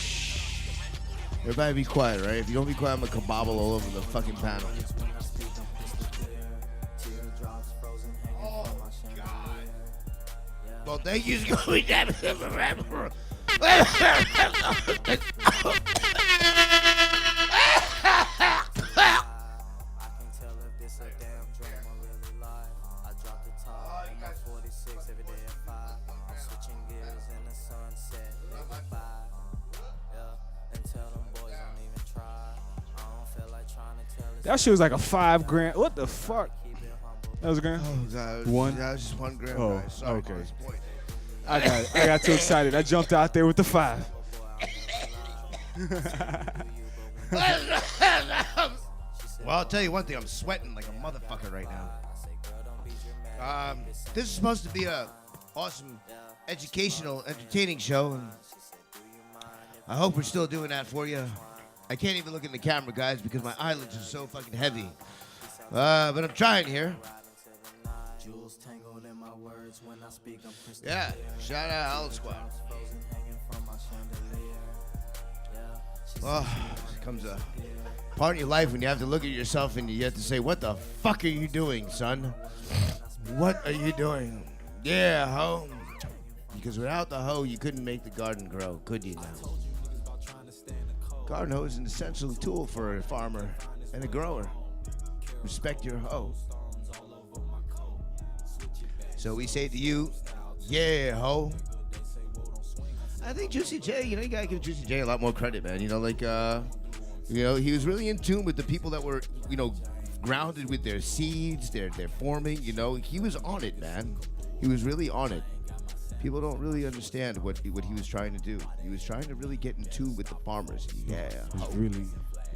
Everybody be quiet, right? If you don't be quiet, I'm gonna kabobble all over the fucking panel. Oh, God. Well, thank you, Scooby Doo. That shit was like a $5,000. What the fuck? That was a grand? Oh, God. One? That was just $1 grand. Oh, guys. Sorry, okay. boys. I got too excited. I jumped out there with the 5. Well, I'll tell you one thing. I'm sweating like a motherfucker right now. This is supposed to be a awesome, educational, entertaining show, and I hope we're still doing that for you. I can't even look in the camera, guys, because my eyelids are so fucking heavy. But I'm trying here. Yeah, shout out Owl Squad. Well, comes a part of your life when you have to look at yourself and you have to say, what the fuck are you doing, son? What are you doing? Yeah, hoe. Because without the hoe, you couldn't make the garden grow, could you now? Garden hoe is an essential tool for a farmer and a grower. Respect your hoe. So we say to you, yeah, hoe. I think Juicy J, you gotta give Juicy J a lot more credit, man. He was really in tune with the people that were, grounded with their seeds, their forming, He was on it, man. He was really on it. People don't really understand what he was trying to do. He was trying to really get in tune with the farmers. Yeah, hoe. Really.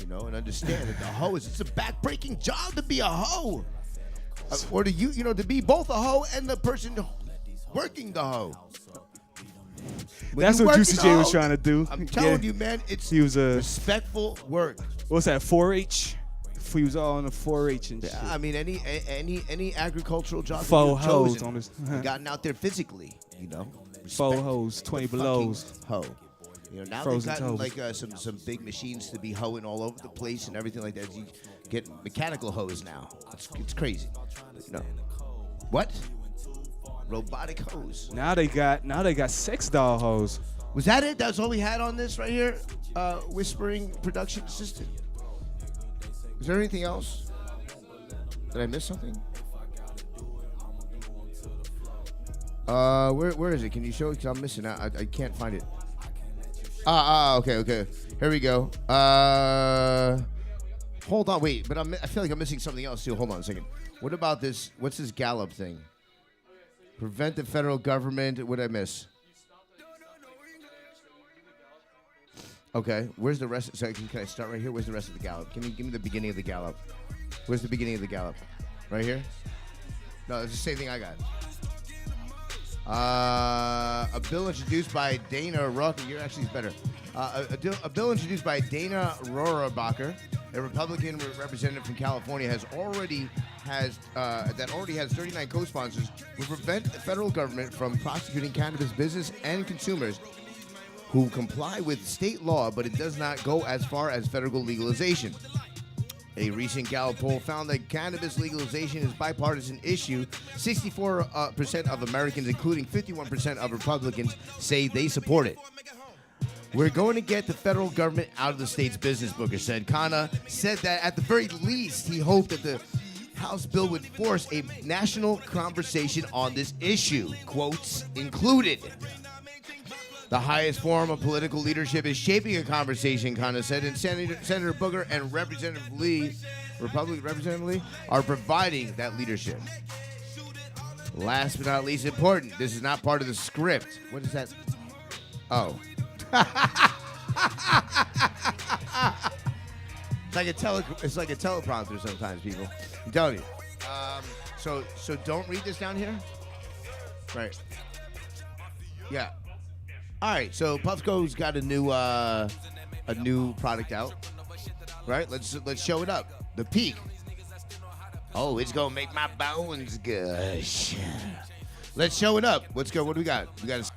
And understand that the hoe it's a back-breaking job to be a hoe. Or to be both a hoe and the person working the hoe. That's what Juicy J was trying to do. I'm telling you, man, it's respectful work. What's that, 4-H? He was all on the 4-H and shit. I mean, any agricultural job Faux that hoes you've chosen, on this. gotten out there physically, Faux hoes, 20 belows. Hoe. Now Frozen they've gotten toes. some big machines to be hoeing all over the place and everything like that. You get mechanical hoes now. It's crazy. What? Robotic hose. Now they got sex doll hoes. Was that it? That's all we had on this right here? Whispering production assistant. Is there anything else? Did I miss something? Where is it? Can you show it? 'Cause I'm missing out. I can't find it. Okay. Here we go. Hold on, wait. But I feel like I'm missing something else too. Hold on a second. What about this? What's this Gallup thing? Prevent the federal government. What did I miss? Okay, where's the rest? So can I start right here? Where's the rest of the Gallup? Give me the beginning of the Gallup. Where's the beginning of the Gallup? Right here? No, it's the same thing I got. A bill introduced by Dana Rohrabacher. You're actually better. A bill introduced by Dana Rohrabacher, a Republican representative from California, already has 39 co-sponsors, will prevent the federal government from prosecuting cannabis business and consumers who comply with state law, but it does not go as far as federal legalization. A recent Gallup poll found that cannabis legalization is a bipartisan issue. 64% of Americans, including 51% of Republicans, say they support it. We're going to get the federal government out of the state's business, Booker said. Khanna said that at the very least, he hoped that the House bill would force a national conversation on this issue, quotes included. The highest form of political leadership is shaping a conversation, Khanna said, and Senator Booker and Representative Lee, Republican Representative Lee, are providing that leadership. Last but not least important, this is not part of the script. What is that? Oh. It's like a teleprompter sometimes, people. I'm telling you. So don't read this down here. Right. Yeah. All right. So Puffco's got a new product out. Right. Let's show it up. The Peak. Oh, it's gonna make my bones gush. Let's show it up. Let's go. What do we got? We got.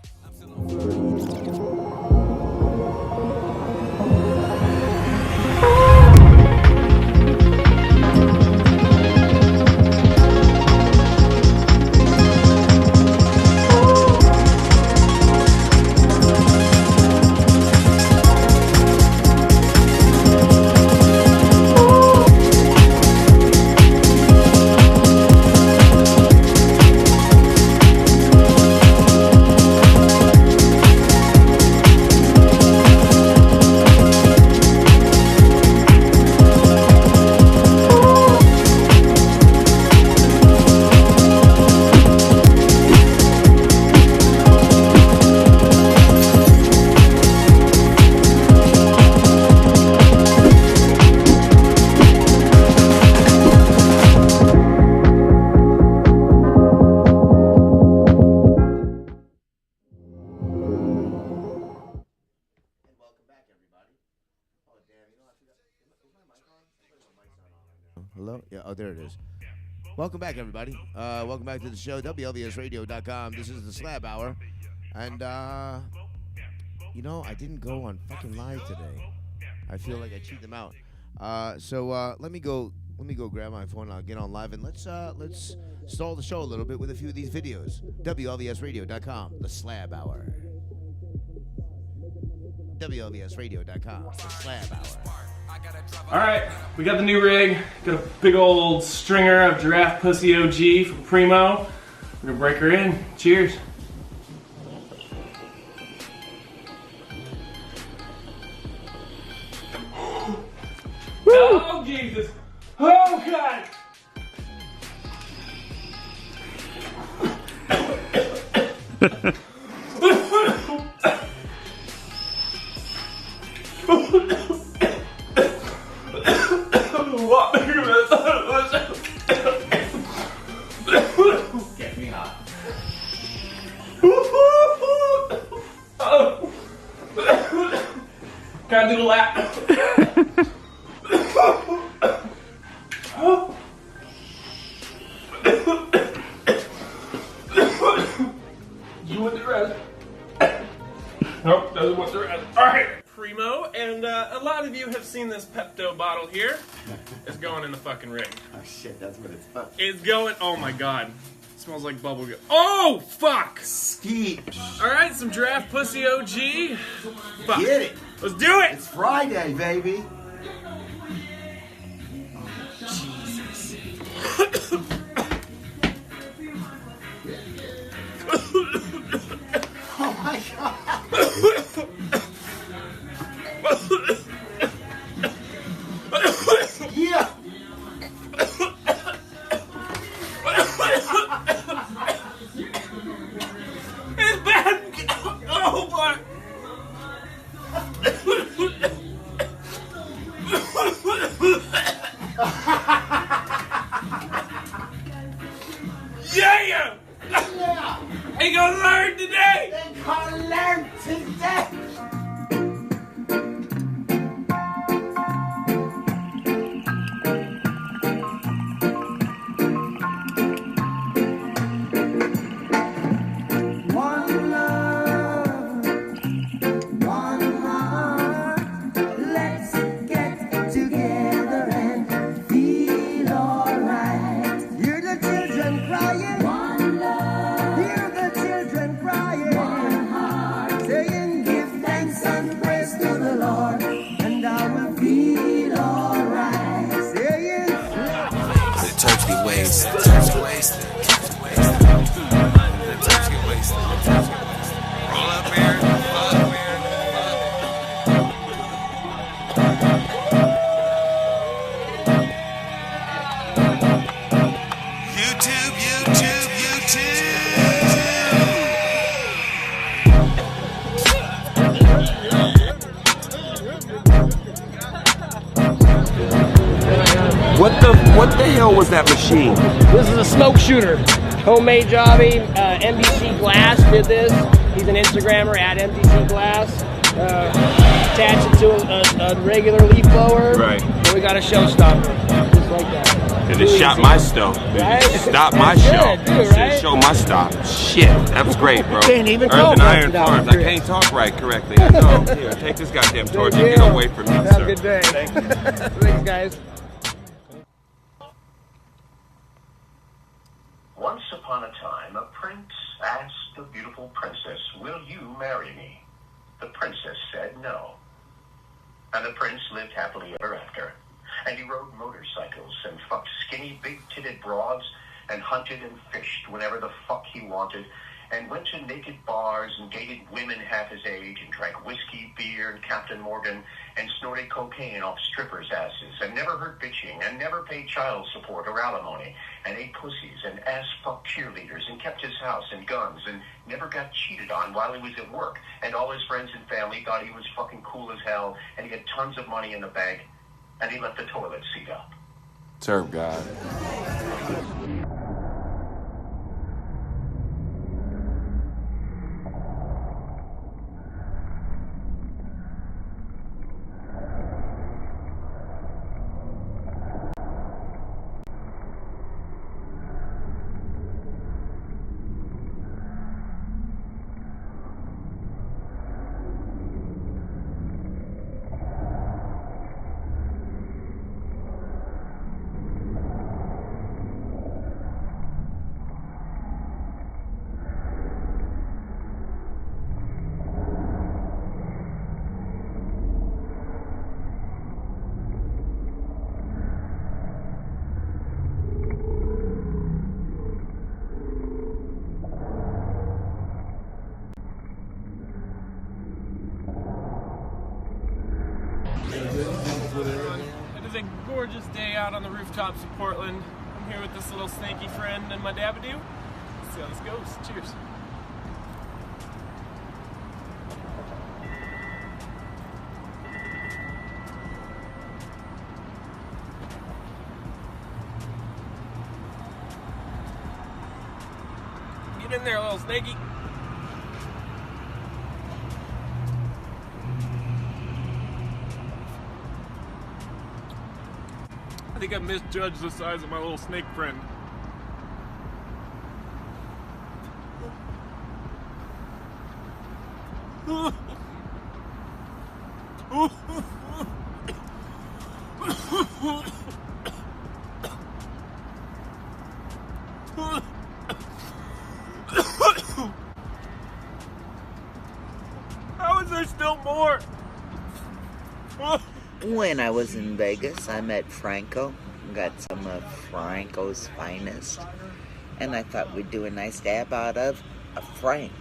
Oh, there it is. Welcome back, everybody. Welcome back to the show, WLVSradio.com. This is the Slab Hour. And, you know, I didn't go on fucking live today. I feel like I cheated them out. So let me go grab my phone. I'll get on live, and let's stall the show a little bit with a few of these videos. WLVSradio.com, the Slab Hour. WLVSradio.com, the Slab Hour. Alright, we got the new rig. Got a big old stringer of Giraffe Pussy OG from Primo. We're gonna break her in. Cheers. Oh, Jesus. Oh, God. What bigger than that? Get me hot. Can I do the lap? You want the rest? Nope, doesn't want the rest. Alright. Primo, and a lot of you have seen this Pepto bottle here. It's going in the fucking ring. Oh shit, that's what it's about. It's going, oh my god. It smells like bubble gum. Oh, fuck! Skeet. Alright, some Giraffe Pussy OG. Fuck. Get it. Let's do it! It's Friday, baby. Oh my god. Yeah. It's bad! Oh my! Yeah! Yeah. Ain't gonna learn today! They gonna learn today. One love, one heart. Let's get together and feel alright. Hear the children crying. One love. Hear the children crying. One heart. Saying, give thanks and praise to the Lord, and I will feel alright. Saying, The turkey waste. The turkey waste. The turkey waste. Roll up here. Roll up here. YouTube, YouTube, YouTube. What the hell was that machine? This is a smoke shooter. Homemade jobby. MDC Glass did this. He's an Instagrammer at MDC Glass. Attach it to a regular leaf blower. Right. And we got a showstopper. Just like that. And it shot my stove. Right? Stop my That's show. good, too, right? Show my stop. Shit, that was great, bro. Can't even Earth talk and Iron without Farms. it. I can't talk right correctly. I know. Here, take this goddamn torch and Thank get you. away from me, Have sir. a good day. Thank you. Thanks, guys. Once upon a time, a prince asked the beautiful princess, "Will you marry me?" The princess said no. And the prince lived happily ever after. And he rode motorcycles and fucked skinny, big-titted broads and hunted and fished whenever the fuck he wanted and went to naked bars and dated women half his age and drank whiskey, beer, and Captain Morgan and snorted cocaine off strippers' asses and never heard bitching and never paid child support or alimony and ate pussies and ass-fucked cheerleaders and kept his house and guns and never got cheated on while he was at work and all his friends and family thought he was fucking cool as hell and he had tons of money in the bank and he left the toilet seat up. Serve God. out on the rooftops of Portland. I'm here with this little snaky friend and my dabadoo. Let's see how this goes. Cheers. Get in there, little snaky. I think I misjudged the size of my little snake friend. How is there still more? When I was in Vegas, I met Franco, got some of Franco's finest, and I thought we'd do a nice dab out of a Frank.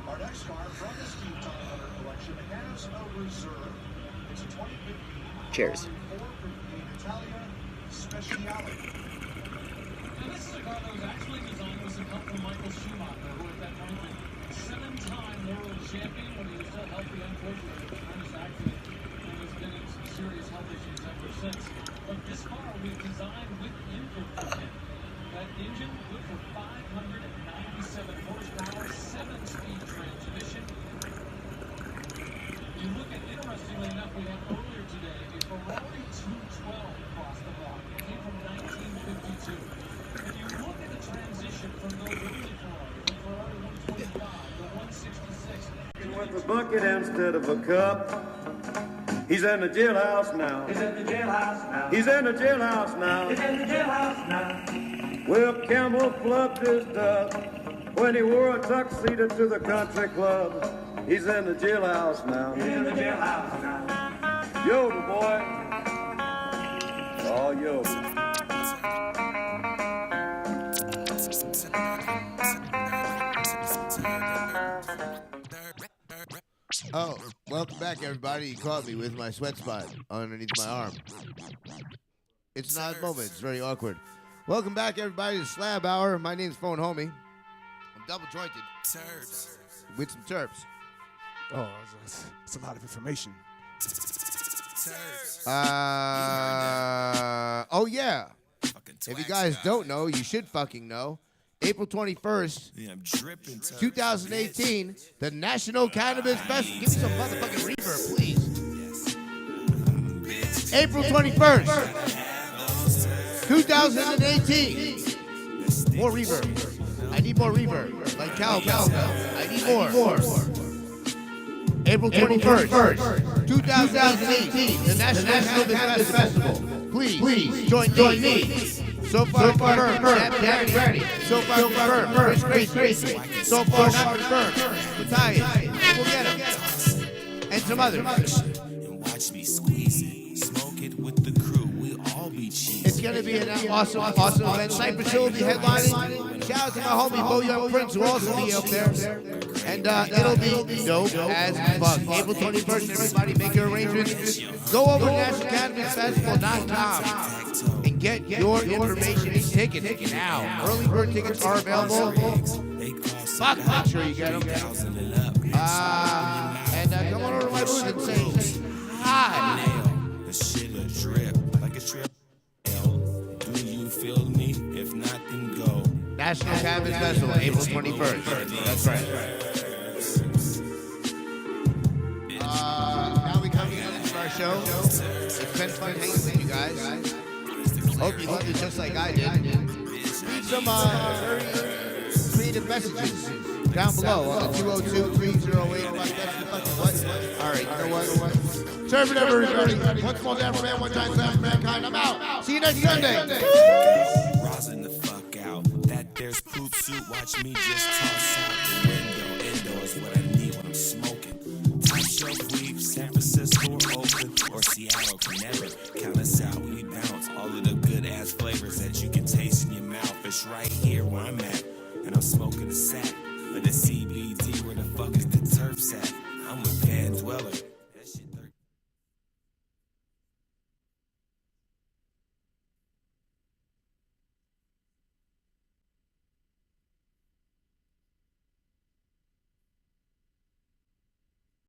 Our next car from the Steve Tyler collection has a reserve. It's a 2015 Cheers. Italia Speciale. Now this is a car that was actually designed with some help from Michael Schumacher, who at that point was a 7-time world champion when he was still healthy, unfortunately, with a tremendous accident, and has been in some serious health issues ever since. But this car was designed with input for him. That engine good for 597 horsepower, 7-speed transmission. You look at, interestingly enough, we had earlier today a Ferrari 212 across the block. It came from 1952. If you look at the transition from those early Ferraris, the Ferrari 125, the 166. With a bucket instead of a cup. He's in the jailhouse now. He's in the jailhouse now. He's in the jailhouse now. He's in the jailhouse now. Well, Campbell flubbed his dub when he wore a tuxedo to the country club. He's in the jailhouse now. He's in the jailhouse now. Yodel, boy. Oh, yodel. Oh, welcome back, everybody. You caught me with my sweat spot underneath my arm. It's an odd moment. It's very awkward. Welcome back, everybody, to Slab Hour. My name's Phone Homie. I'm double jointed. Terps. With some terps. Oh, that's a lot of information. Oh, yeah. If you guys don't know, you should fucking know. April 21st, 2018, the National Cannabis Festival. Give me some motherfucking reverb, please. April 21st, 2018. More reverb. I need more reverb. Like Cal. I need more. April 21st, 2018, the National Cannabis Festival. Please join me. So far confirmed, Daddy. So far confirmed, Chris Crazy. So far not confirmed, Matthias. We'll get him. And some others. And watch me squeeze it, smoke it with the crew. We all be cheesy. It's gonna be an awesome event. Cypress Hill will be headlining. Shout out to my homie Bo Young Prince, who will also be up there. And it'll be dope as fuck. April 21st, everybody make your arrangements. Go over to nationalcannabisfestival.com and get your information and tickets now. Early bird tickets are available. Fuck, make sure you get them. And come on over to my booth and say hi. The shit a drip like a trip. Do you feel me? If not, then go. National Cannabis Festival, April 21st. That's right. Now we come to the end of our show. It's been fun hanging with you guys. Hope you loved it just like I did. Read some very creative messages down below on the 202-308. What? All right, you know what? Serve it, everybody. Once more, down for man, one time, for mankind. I'm out. See you next Sunday. Rising the fuck out. That there's poop suit. Watch me just toss out the window. Indoor is what I need when I'm smoking. Top shelf weed, San Francisco or Oakland or Seattle can never count us out. We bounce all of the good ass flavors that you can taste in your mouth. It's right here where I'm at, and I'm smoking a sack of the CBD. Where the fuck is the turf at? I'm with Van Dweller.